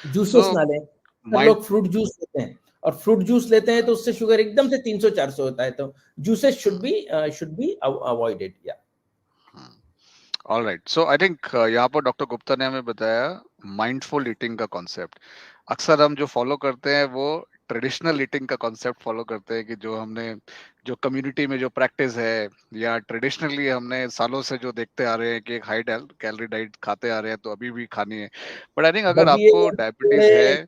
जूसेस ना लें। लोग फ्रूट जूस लेते हैं, और फ्रूट जूस लेते हैं तो उससे शुगर एकदम से 300-400 होता है। तो जूसेस शुड बी अवॉइडेड। या ऑलराइट, सो आई थिंक यहाँ पर डॉक्टर गुप्ता ने हमें बताया माइंडफुल ईटिंग का कॉन्सेप्ट। अक्सर हम जो फॉलो करते हैं वो ट्रेडिशनल ईटिंग का कॉन्सेप्ट फॉलो करते हैं, कि जो कम्युनिटी में जो प्रैक्टिस है, या ट्रेडिशनली हमने सालों से जो देखते आ रहे हैं कि एक हाई कैलोरी डाइट खाते आ रहे हैं तो अभी भी खानी है। बट आई थिंक अगर आपको डायबिटीज है,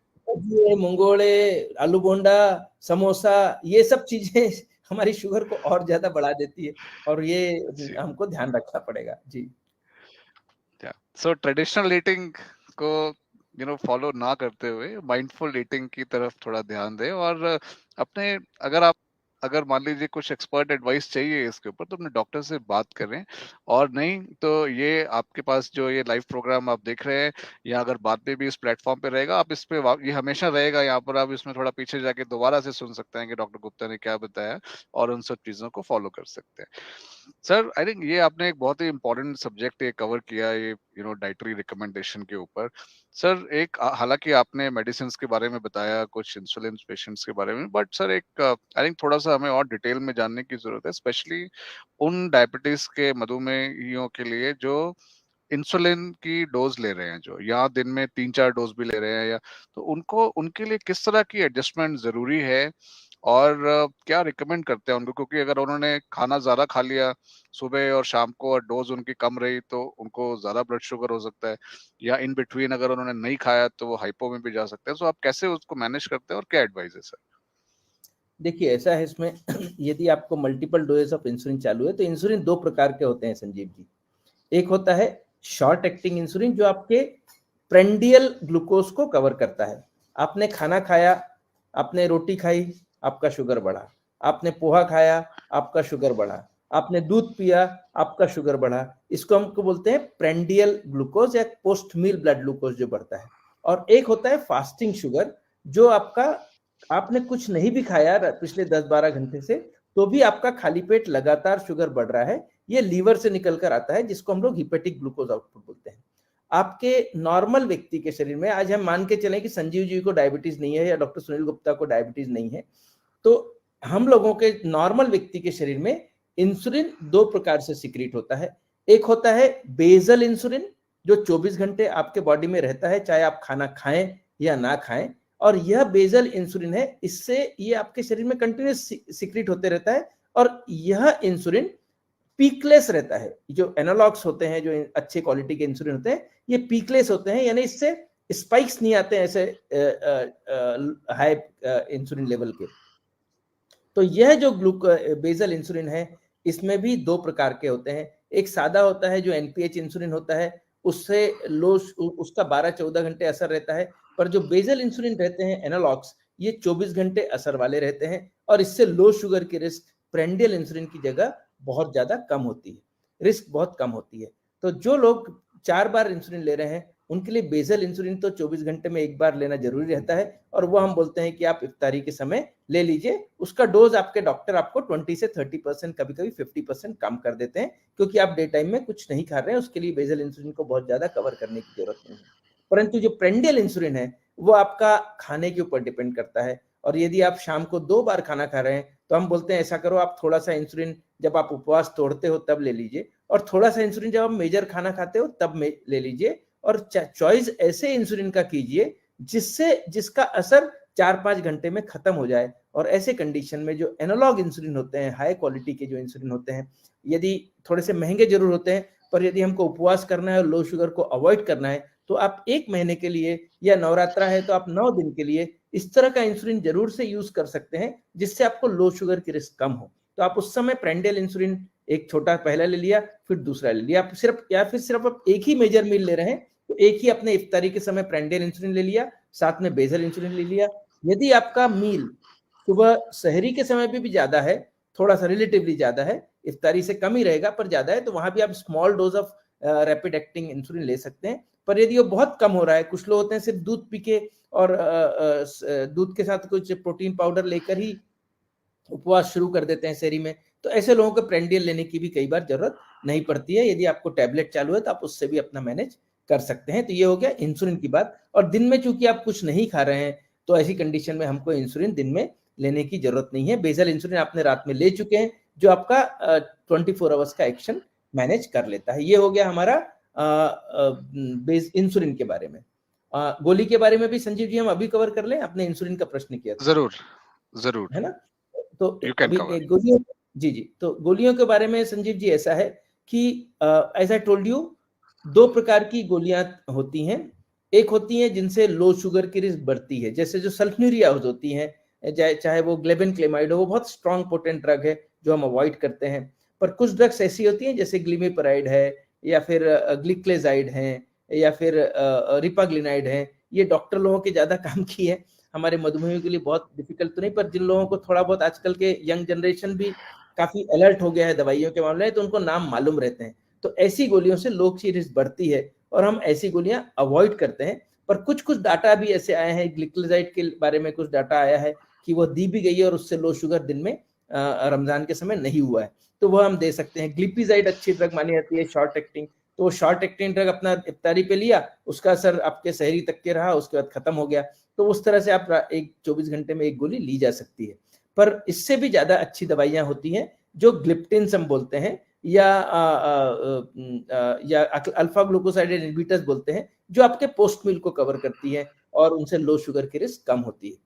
मंगोड़े, आलू बोंडा, समोसा, ये सब चीजें हमारी शुगर को और ज्यादा बढ़ा देती है, और ये हमको ध्यान रखना पड़ेगा। जी, सो ट्रेडिशनल ईटिंग को फॉलो ना करते हुए माइंडफुल ईटिंग की तरफ थोड़ा ध्यान दें, और अपने अगर मान लीजिए कुछ एक्सपर्ट एडवाइस चाहिए इसके ऊपर तो अपने डॉक्टर से बात करें। और नहीं तो ये आपके पास जो ये लाइव प्रोग्राम आप देख रहे हैं, या अगर बाद में भी इस प्लेटफॉर्म पे रहेगा, आप इस पे ये हमेशा रहेगा यहाँ पर, आप इसमें थोड़ा पीछे जाके दोबारा से सुन सकते हैं कि डॉक्टर गुप्ता ने क्या बताया, और उन सब चीजों को फॉलो कर सकते हैं। सर आई थिंक ये आपने एक बहुत ही इंपॉर्टेंट सब्जेक्ट ये कवर किया, ये डाइटरी रिकमेंडेशन के ऊपर। सर एक हालांकि आपने मेडिसिन के बारे में बताया, कुछ इंसुलिन पेशेंट्स के बारे में, बट सर एक आई थिंक थोड़ा सा हमें और डिटेल में जानने की जरूरत है, स्पेशली उन डायबिटीज के मधुमेहियों के लिए जो इंसुलिन की डोज ले रहे हैं, जो या दिन में 3-4 डोज भी ले रहे हैं, या तो उनके लिए किस तरह की एडजस्टमेंट जरूरी है, और क्या रिकमेंड करते हैं उनको, क्योंकि अगर उन्होंने खाना ज्यादा खा लिया सुबह और शाम को और डोज उनकी कम रही तो उनको ज्यादा ब्लड शुगर हो सकता है, या इन बिटवीन अगर उन्होंने नहीं खाया तो वो हाइपो में भी जा सकते हैं। तो आप कैसे उसको मैनेज करते हैं और क्या एडवाइस है सर? देखिए ऐसा है इसमें यदि आपको मल्टीपल डोजेस ऑफ इंसुलिन चालू है, तो इंसुलिन दो प्रकार के होते हैं संजीव जी। एक होता है शॉर्ट एक्टिंग इंसुलिन, जो आपके प्रेंडियल ग्लूकोज को कवर करता है। आपने खाना खाया, आपने रोटी खाई, आपका शुगर बढ़ा। आपने पोहा खाया, आपका शुगर बढ़ा। आपने दूध पिया, आपका शुगर बढ़ा। इसको हमको बोलते हैं प्रेंडियल ग्लूकोज या पोस्ट मील ब्लड ग्लूकोज जो बढ़ता है। और एक होता है फास्टिंग शुगर, जो आपने कुछ नहीं भी खाया पिछले 10-12 घंटे से, तो भी आपका खाली पेट लगातार शुगर बढ़ रहा है। ये लीवर से निकल कर आता है, जिसको हम लोग हिपेटिक ग्लूकोज आउटपुट बोलते हैं। आपके नॉर्मल व्यक्ति के शरीर में, आज हम मान के चलें कि संजीव जी को डायबिटीज नहीं है या डॉक्टर सुनील गुप्ता को डायबिटीज नहीं है, तो हम लोगों के नॉर्मल व्यक्ति के शरीर में इंसुलिन दो प्रकार से सिक्रीट होता है। एक होता है बेसल इंसुलिन, जो 24 घंटे आपके बॉडी में रहता है, चाहे आप खाना खाएं या ना खाएं। और यह बेसल इंसुलिन है, इससे ये आपके शरीर में कंटिन्यूस सिक्रीट होते रहता है। और यह इंसुलिन पीकलेस रहता है। जो एनालॉग्स होते हैं, जो अच्छे क्वालिटी के इंसुलिन होते हैं, ये पीकलेस होते हैं, यानी इससे स्पाइक्स नहीं आते हैं ऐसे हाई इंसुलिन लेवल के। तो यह जो बेसल इंसुलिन है, इसमें भी दो प्रकार के होते हैं। एक सादा होता है जो एनपीएच इंसुलिन होता है, उससे उसका 12-14 घंटे असर रहता है। पर जो बेसल इंसुलिन रहते हैं एनालॉग्स, ये 24 घंटे असर वाले रहते हैं, और इससे लो शुगर की रिस्क प्रेंडियल इंसुलिन की जगह बहुत ज्यादा कम होती है, रिस्क बहुत कम होती है। तो जो लोग 4 बार इंसुलिन ले रहे हैं, उनके लिए बेसल इंसुलिन तो 24 घंटे में एक बार लेना जरूरी रहता है, और वो हम बोलते हैं कि आप इफ्तारी के समय ले लीजिए। उसका डोज आपके डॉक्टर आपको 20 से 30%, कभी कभी 50% कम कर देते हैं, क्योंकि आप डे टाइम में कुछ नहीं खा रहे हैं। उसके लिए बेसल इंसुलिन को बहुत ज्यादा कवर करने की जरूरत नहीं है। परंतु जो प्रेंडियल इंसुलिन है, वो आपका खाने के ऊपर डिपेंड करता है। और यदि आप शाम को 2 बार खाना खा रहे हैं, तो हम बोलते हैं ऐसा करो, आप थोड़ा सा इंसुलिन जब आप उपवास तोड़ते हो तब ले लीजिए, और थोड़ा सा इंसुलिन जब आप मेजर खाना खाते हो तब ले लीजिए। और चॉइस ऐसे इंसुलिन का कीजिए जिसका असर 4-5 घंटे में खत्म हो जाए। और ऐसे कंडीशन में जो एनालॉग इंसुलिन होते हैं, हाई क्वालिटी के जो इंसुलिन होते हैं, यदि थोड़े से महंगे जरूर होते हैं, पर यदि हमको उपवास करना है और लो शुगर को अवॉइड करना है, तो आप 1 महीने के लिए, या नवरात्रा है तो आप 9 दिन के लिए इस तरह का इंसुलिन जरूर से यूज कर सकते हैं, जिससे आपको लो शुगर की रिस्क कम हो। तो आप उस समय प्रेंडियल इंसुलिन एक छोटा पहला ले लिया, फिर दूसरा ले लिया, फिर सिर्फ आप एक ही मेजर मील ले रहे हैं तो एक ही अपने इफ्तारी के समय प्रेंडियल इंसुलिन ले लिया, साथ में बेसल इंसुलिन ले लिया। यदि आपका मील सुबह सहरी के समय भी ज्यादा है, थोड़ा सा रिलेटिवली ज्यादा है, इफ्तारी से कम ही रहेगा पर ज्यादा है, तो वहां भी आप small dose of rapid acting insulin ले सकते हैं। पर यदि वो बहुत कम हो रहा है, कुछ लोग होते हैं सिर्फ दूध पी के और दूध के साथ कुछ प्रोटीन पाउडर लेकर ही उपवास शुरू कर देते हैं शहरी में, तो ऐसे लोगों को प्रेंडियल लेने की भी कई बार जरूरत नहीं पड़ती है। यदि आपको टैबलेट चालू है तो आप उससे भी अपना मैनेज कर सकते हैं। तो ये हो गया इंसुलिन की बात। और दिन में चूंकि आप कुछ नहीं खा रहे हैं तो ऐसी कंडीशन में हमको इंसुलिन दिन में लेने की जरूरत नहीं है। बेसल इंसुलिन आपने रात में ले चुके हैं जो आपका 24 आवर्स का एक्शन मैनेज कर लेता है। ये हो गया हमारा इंसुलिन के बारे में। गोली के बारे में भी संजीव जी हम अभी कवर कर लें, आपने इंसुलिन का प्रश्न किया था। जरूर जरूर, है ना। तो यू कैन अभी कवर। गोलियों, जी जी, तो गोलियों के बारे में संजीव जी ऐसा है कि एज आई टोल्ड यू, दो प्रकार की गोलियां होती हैं। एक होती हैं जिनसे लो शुगर की रिस्क बढ़ती है, जैसे जो सल्फोनेरिया होती हैं, चाहे वो ग्लेबेनक्लेमाइड हो, वो बहुत स्ट्रॉन्ग पोटेंट ड्रग है जो हम अवॉइड करते हैं। पर कुछ ड्रग्स ऐसी होती हैं जैसे ग्लिमिपराइड है या फिर ग्लिक्लेजाइड है या फिर रिपाग्लिनाइड है, ये डॉक्टर लोगों के ज्यादा काम की है, हमारे मधुमेह के लिए बहुत डिफिकल्ट तो नहीं, पर जिन लोगों को थोड़ा बहुत, आजकल के यंग जनरेशन भी काफी अलर्ट हो गया है दवाइयों के मामले में, तो उनको नाम मालूम रहते हैं। तो ऐसी गोलियों से लोग की रिस्क बढ़ती है और हम ऐसी गोलियां अवॉइड करते हैं। पर कुछ कुछ डाटा भी ऐसे आए हैं, ग्लिक्लेजाइड के बारे में कुछ डाटा आया है कि वो दी भी गई है और उससे लो शुगर दिन में रमजान के समय नहीं हुआ है, तो वह हम दे सकते हैं। ग्लिपिजाइड अच्छी ड्रग मानी जाती है, शॉर्ट एक्टिंग, तो शॉर्ट एक्टिंग ड्रग अपना इफ्तारी पे लिया, उसका असर आपके सहरी तक के रहा, उसके बाद खत्म हो गया, तो उस तरह से आप एक 24 घंटे में एक गोली ली जा सकती है। पर इससे भी ज्यादा अच्छी दवाइयां होती हैं जो ग्लिप्टिन्स हम बोलते हैं या अल्फा ग्लूकोसाइड इनहिबिटर्स बोलते हैं, जो आपके पोस्ट मील को कवर करती है और उनसे लो शुगर की रिस्क कम होती है।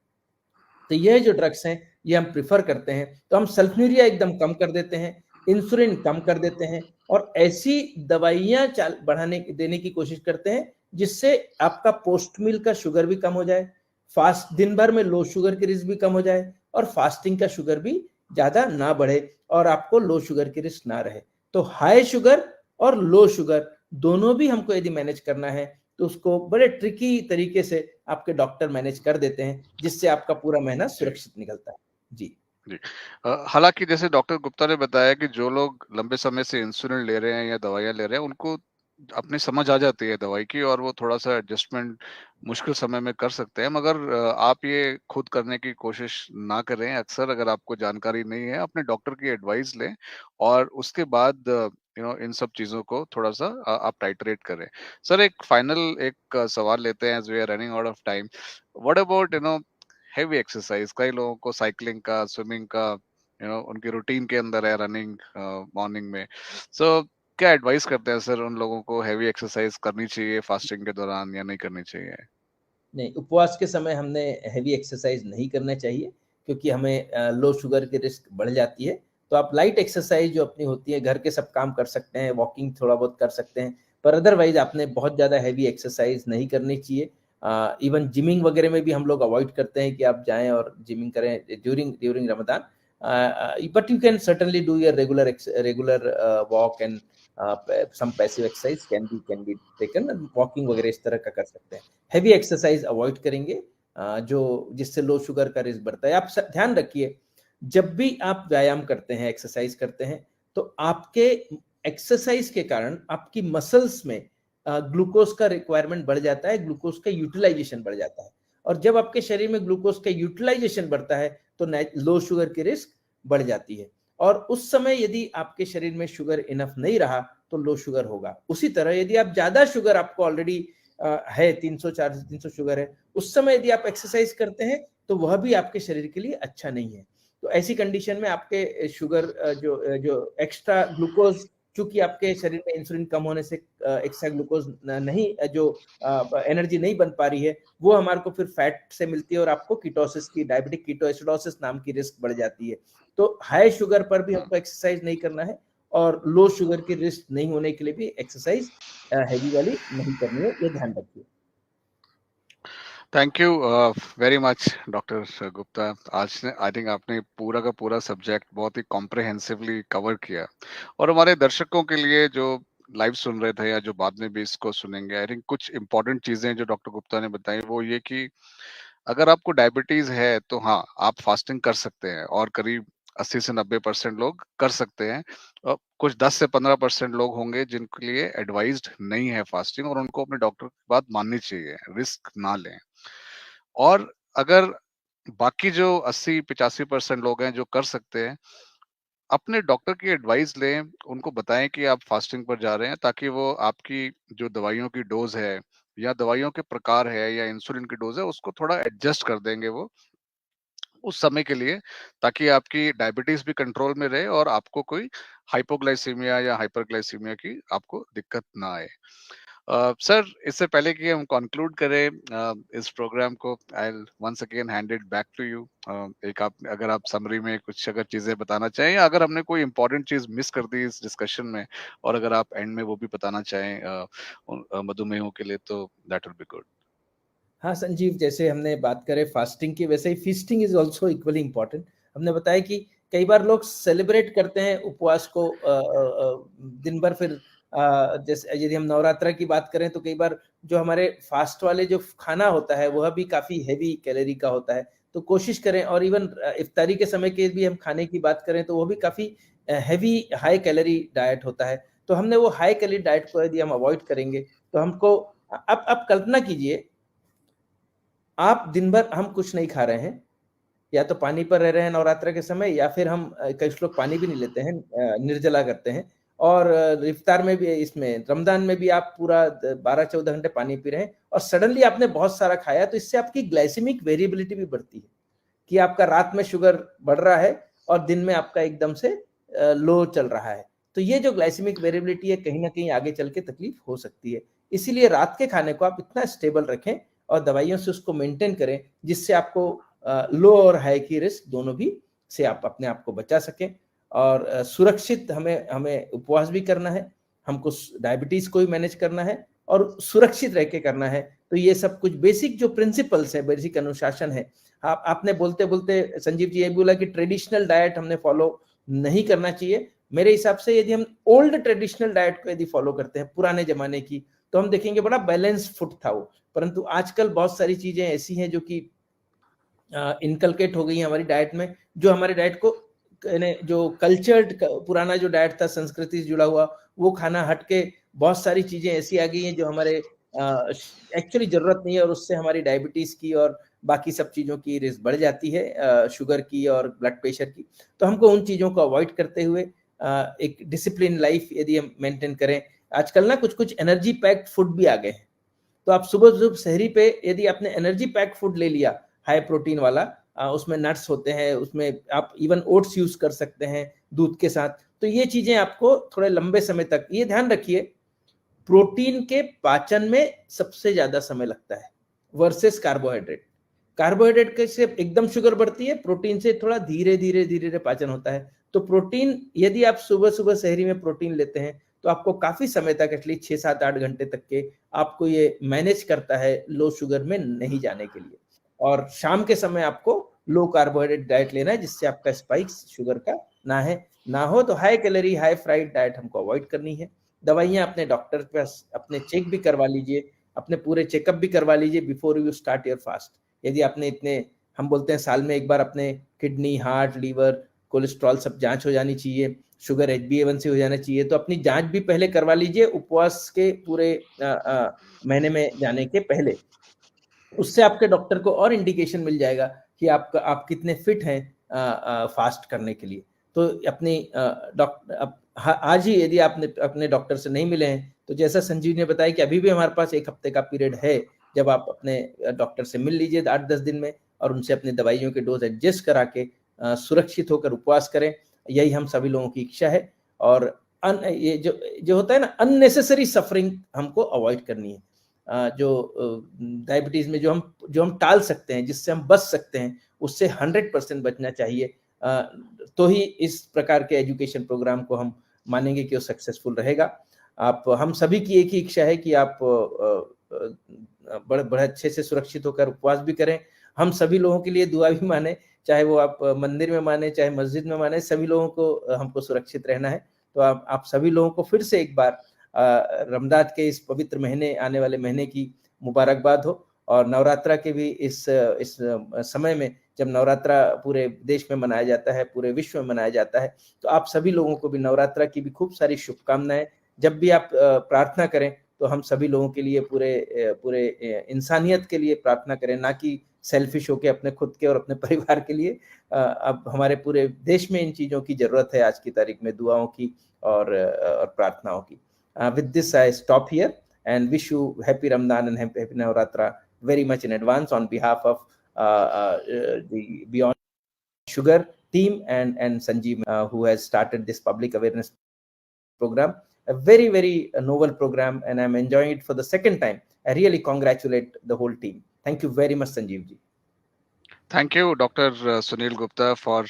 तो यह जो ड्रग्स हैं ये हम प्रिफर करते हैं। तो हम सल्फोनेरिया एकदम कम कर देते हैं, इंसुलिन कम कर देते हैं और ऐसी दवाइयां बढ़ाने देने की कोशिश करते हैं जिससे आपका पोस्ट मील का शुगर भी कम हो जाए, फास्ट दिन भर में लो शुगर की रिस्क भी कम हो जाए और फास्टिंग का शुगर भी ज्यादा ना बढ़े और आपको लो शुगर की रिस्क ना रहे। तो हाई शुगर और लो शुगर दोनों भी हमको यदि मैनेज करना है तो उसको बड़े ट्रिकी तरीके से आपके डॉक्टर मैनेज कर देते हैं, जिससे आपका पूरा महीना सुरक्षित निकलता है। जी जी। हालांकि जैसे डॉक्टर गुप्ता ने बताया कि जो लोग लंबे समय से इंसुलिन ले रहे हैं या दवाइयां ले रहे हैं उनको अपनी समझ आ जाती है दवाई की और वो थोड़ा सा एडजस्टमेंट मुश्किल समय में कर सकते हैं, मगर आप ये खुद करने की कोशिश ना करें। अक्सर अगर आपको जानकारी नहीं है अपने डॉक्टर की एडवाइस लें और उसके बाद इन सब चीजों को थोड़ा सा आप टाइटरेट करें। सर एक फाइनल एक सवाल लेते हैं as we are running out of time. What about heavy exercise? कई लोगों को साइकिलिंग का, स्विमिंग का उनकी रूटीन के अंदर है, रनिंग मॉर्निंग में। सो क्या एडवाइस करते हैं सर उन लोगों को? हैवी एक्सरसाइज करनी चाहिए फास्टिंग के दौरान या नहीं करनी चाहिए? नहीं, उपवास के समय हमने हैवी एक्सरसाइज नहीं करना चाहिए क्योंकि हमें लो शुगर की रिस्क बढ़ जाती है। तो आप लाइट एक्सरसाइज जो अपनी होती है, घर के सब काम कर सकते हैं, वॉकिंग थोड़ा बहुत कर सकते हैं, पर अदरवाइज आपने बहुत ज्यादा हैवी एक्सरसाइज नहीं करनी चाहिए। इवन जिमिंग वगैरह में भी हम लोग अवॉइड करते हैं कि आप जाएं और जिमिंग करें during Ramadan. But you can certainly do your regular walk and some passive exercise can be taken, walking वगैरह इस तरह का कर सकते हैं। हैवी एक्सरसाइज अवॉइड करेंगे जो जिससे लो शुगर का रिस्क बढ़ता है। आप ध्यान रखिए, जब भी आप व्यायाम करते हैं, एक्सरसाइज करते हैं, तो आपके एक्सरसाइज के कारण आपकी मसल्स में ग्लूकोज का रिक्वायरमेंट बढ़ जाता है, ग्लूकोज का यूटिलाइजेशन बढ़ जाता है, और जब आपके शरीर में ग्लूकोज का यूटिलाइजेशन बढ़ता है तो लो शुगर की रिस्क बढ़ जाती है। और उस समय यदि आपके शरीर में शुगर इनफ नहीं रहा तो लो शुगर होगा। उसी तरह यदि आप ज्यादा शुगर आपको ऑलरेडी है, 300 400 300 शुगर है, उस समय यदि आप एक्सरसाइज करते हैं तो वह भी आपके शरीर के लिए अच्छा नहीं है। तो ऐसी कंडीशन में आपके शुगर जो एक्स्ट्रा ग्लूकोज, चूंकि आपके शरीर में इंसुलिन कम होने से एक्स्ट्रा ग्लूकोज नहीं, जो एनर्जी नहीं बन पा रही है, वो हमारे को फिर फैट से मिलती है और आपको कीटोसिस की, डायबिटिक कीटोएसिडोसिस नाम की रिस्क बढ़ जाती है। तो हाई शुगर पर भी हमको एक्सरसाइज नहीं करना है और लो शुगर की रिस्क नहीं होने के लिए भी एक्सरसाइज हैवी वाली नहीं करनी है, ये ध्यान रखिए। Thank you very much doctor Gupta. आज ने आई थिंक आपने पूरा का पूरा सब्जेक्ट बहुत ही कॉम्प्रिहेंसिवली कवर किया, और हमारे दर्शकों के लिए जो लाइव सुन रहे थे या जो बाद में भी इसको सुनेंगे, आई थिंक कुछ इंपॉर्टेंट चीजें जो डॉक्टर गुप्ता ने बताई वो ये कि अगर आपको डायबिटीज है तो हाँ, आप फास्टिंग कर सकते हैं, और करीब 80 से 90% लोग कर सकते हैं। कुछ 10 से 15% लोग होंगे जिनके लिए एडवाइज्ड नहीं है फास्टिंग, और उनको अपने डॉक्टर की बात माननी चाहिए, रिस्क ना लें। और अगर बाकी जो 80-85% लोग हैं जो कर सकते हैं, अपने डॉक्टर की एडवाइस लें, उनको बताएं कि आप फास्टिंग पर जा रहे हैं, ताकि वो आपकी जो दवाइयों की डोज है या दवाइयों के प्रकार है या इंसुलिन की डोज है उसको थोड़ा एडजस्ट कर देंगे वो उस समय के लिए, ताकि आपकी डायबिटीज भी कंट्रोल में रहे और आपको कोई हाइपोग्लाइसीमिया या हाइपरग्लाइसीमिया की आपको दिक्कत ना आए। सर, इससे पहले कि हम कंक्लूड करें इस प्रोग्राम को, I will once again hand it back to you. एक आप अगर आप समरी में कुछ अगर चीजें बताना चाहें, या अगर हमने कोई इंपॉर्टेंट चीज मिस कर दी इस डिस्कशन में, और अगर आप एंड में वो भी बताना चाहें मधुमेहों के लिए, तो दैट विल बी गुड। हाँ संजीव, जैसे हमने बात करें फास्टिंग की, वैसे ही feasting is also equally important. हमने बताया कि कई बार लोग सेलिब्रेट करते हैं उपवास को दिन भर, फिर जैसे यदि हम नवरात्रा की बात करें तो कई बार जो हमारे फास्ट वाले जो खाना होता है वह भी काफी हैवी कैलोरी का होता है। तो कोशिश करें, और इवन इफ्तारी के समय के भी हम खाने की बात करें तो वो भी काफी हैवी हाई कैलोरी डाइट होता है। तो हमने वो हाई कैलोरी डाइट को यदि हम अवॉइड करेंगे तो हमको, अब कल्पना कीजिए, आप दिन भर हम कुछ नहीं खा रहे हैं, या तो पानी पर रह रहे हैं नवरात्र के समय, या फिर हम कई लोग पानी भी नहीं लेते हैं, निर्जला करते हैं। और इफ्तार में भी, इसमें रमजान में भी आप पूरा 12-14 घंटे पानी पी रहे हैं, और सडनली आपने बहुत सारा खाया, तो इससे आपकी ग्लाइसेमिक वेरिएबिलिटी भी बढ़ती है, कि आपका रात में शुगर बढ़ रहा है और दिन में आपका एकदम से लो चल रहा है। तो ये जो ग्लाइसेमिक वेरिएबिलिटी है, कहीं ना कहीं आगे चल के तकलीफ हो सकती है। इसीलिए रात के खाने को आप इतना स्टेबल रखें और दवाइयों से उसको मेंटेन करें, जिससे आपको लो और हाई की रिस्क दोनों भी से आप अपने आप को बचा सकें। और सुरक्षित हमें हमें उपवास भी करना है, हमको डायबिटीज को भी मैनेज करना है, और सुरक्षित रह के करना है। तो ये सब कुछ बेसिक जो प्रिंसिपल्स है, बेसिक अनुशासन है। आपने बोलते बोलते संजीव जी ये बोला कि ट्रेडिशनल डाइट हमने फॉलो नहीं करना चाहिए। मेरे हिसाब से यदि हम ओल्ड ट्रेडिशनल डाइट को यदि फॉलो करते हैं, पुराने जमाने की, तो हम देखेंगे बड़ा बैलेंस फूड था वो। परंतु आजकल बहुत सारी चीजें ऐसी हैं जो कि इनकलकेट हो गई है हमारी डाइट में, जो हमारे डाइट को, जो कल्चर्ड पुराना जो डाइट था, संस्कृति से जुड़ा हुआ, वो खाना हट के बहुत सारी चीजें ऐसी आ गई हैं जो हमारे एक्चुअली जरूरत नहीं है, और उससे हमारी डायबिटीज की और बाकी सब चीजों की रिस्क बढ़ जाती है, शुगर की और ब्लड प्रेशर की। तो हमको उन चीजों को अवॉइड करते हुए एक डिसिप्लिन लाइफ यदि हम मेंटेन करें। आजकल ना कुछ कुछ एनर्जी पैक्ड फूड भी आ गए हैं, तो आप सुबह सुबह शहरी पे यदि आपने एनर्जी पैक फूड ले लिया, हाई प्रोटीन वाला, उसमें नट्स होते हैं, उसमें आप इवन ओट्स यूज कर सकते हैं दूध के साथ। तो ये चीजें आपको थोड़े लंबे समय तक, ये ध्यान रखिए, प्रोटीन के पाचन में सबसे ज्यादा समय लगता है वर्सेस कार्बोहाइड्रेट। कार्बोहाइड्रेट के से एकदम शुगर बढ़ती है, प्रोटीन से थोड़ा धीरे धीरे धीरे धीरे पाचन होता है। तो प्रोटीन यदि आप सुबह सुबह शहरी में प्रोटीन लेते हैं तो आपको काफी समय तक, एटलीस्ट 6-7-8 घंटे तक के, आपको ये मैनेज करता है लो शुगर में नहीं जाने के लिए। और शाम के समय आपको लो कार्बोहाइड्रेट डाइट लेना है, जिससे आपका स्पाइक शुगर का ना हो। तो high calorie high fried diet हमको अवॉइड करनी है। दवाइयां अपने डॉक्टर के पास अपने चेक भी करवा लीजिए, अपने पूरे चेकअप भी करवा लीजिए before you start your fast. यदि आपने इतने, हम बोलते हैं साल में एक बार अपने किडनी, हार्ट, लीवर, कोलेस्ट्रॉल सब जांच हो जानी चाहिए, शुगर, HbA1c हो जाना चाहिए, तो अपनी जांच भी पहले करवा लीजिए उपवास के पूरे महीने में जाने के पहले। उससे आपके डॉक्टर को और इंडिकेशन मिल जाएगा कि आप कितने फिट हैं फास्ट करने के लिए। तो अपनी डॉक्टर आज ही यदि आपने अपने डॉक्टर से नहीं मिले हैं, तो जैसा संजीव ने बताया कि अभी भी हमारे पास 1 हफ्ते का पीरियड है, जब आप अपने डॉक्टर से मिल लीजिए 8-10 दिन में, और उनसे अपनी दवाइयों के डोज एडजस्ट करा के सुरक्षित होकर उपवास करें। यही हम सभी लोगों की इच्छा है। और ये जो होता है ना, अननेसेसरी सफरिंग हमको अवॉइड करनी है। जो डायबिटीज में जो हम टाल सकते हैं, जिससे हम बच सकते हैं, उससे 100% बचना चाहिए। तो ही इस प्रकार के एजुकेशन प्रोग्राम को हम मानेंगे कि वो सक्सेसफुल रहेगा। हम सभी की एक ही इच्छा है कि आप बड़े बड़े अच्छे से सुरक्षित होकर उपवास भी करें। हम सभी लोगों के लिए दुआ भी माने, चाहे वो आप मंदिर में माने चाहे मस्जिद में माने, सभी लोगों को हमको सुरक्षित रहना है। तो आप सभी लोगों को फिर से एक बार रमजान के इस पवित्र महीने, आने वाले महीने की मुबारकबाद हो। और नवरात्रा के भी इस समय में, जब नवरात्रा पूरे देश में मनाया जाता है, पूरे विश्व में मनाया जाता है, तो आप सभी लोगों को भी नवरात्रा की भी खूब सारी शुभकामनाएं। जब भी आप प्रार्थना करें तो हम सभी लोगों के लिए, पूरे इंसानियत के लिए प्रार्थना करें, ना कि सेल्फिश होके अपने खुद के और अपने परिवार के लिए। अब हमारे पूरे देश में इन चीजों की जरूरत है आज की तारीख में, दुआओं की और प्रार्थनाओं की। With this I stop here and wish you happy Ramadan and happy Navaratri very much in advance on behalf of the Beyond Sugar team and Sanjeev, who has started this public awareness program. A very novel program, and I'm enjoying it for the second time. I really congratulate the whole team. Thank you very much, Sanjeev ji. Thank you doctor Sunil Gupta for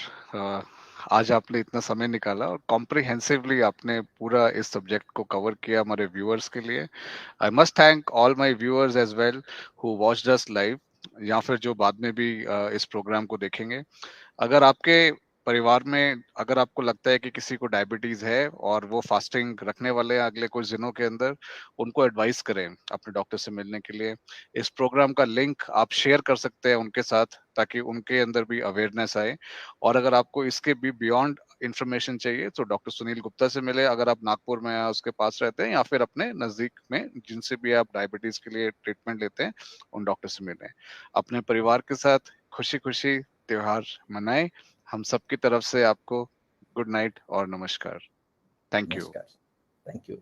आज आपने इतना समय निकाला और comprehensively आपने पूरा इस subject को कवर किया हमारे व्यूअर्स के लिए। I must thank all my viewers as well who watched us live, या फिर जो बाद में भी इस प्रोग्राम को देखेंगे। अगर आपके परिवार में, अगर आपको लगता है कि किसी को डायबिटीज है और वो फास्टिंग रखने वाले हैं अगले कुछ दिनों के अंदर, उनको एडवाइस करें अपने डॉक्टर से मिलने के लिए। इस प्रोग्राम का लिंक आप शेयर कर सकते हैं उनके साथ, ताकि उनके अंदर भी अवेयरनेस आए। और अगर आपको इसके भी बियॉन्ड इंफॉर्मेशन चाहिए तो डॉक्टर सुनील गुप्ता से मिले, अगर आप नागपुर में या उसके पास रहते हैं, या फिर अपने नजदीक में जिनसे भी आप डायबिटीज के लिए ट्रीटमेंट लेते हैं उन डॉक्टर से मिलें। अपने परिवार के साथ खुशी खुशी त्योहार मनाएं। हम सबकी तरफ से आपको गुड नाइट और नमस्कार। Thank you. Namaskar. Thank you.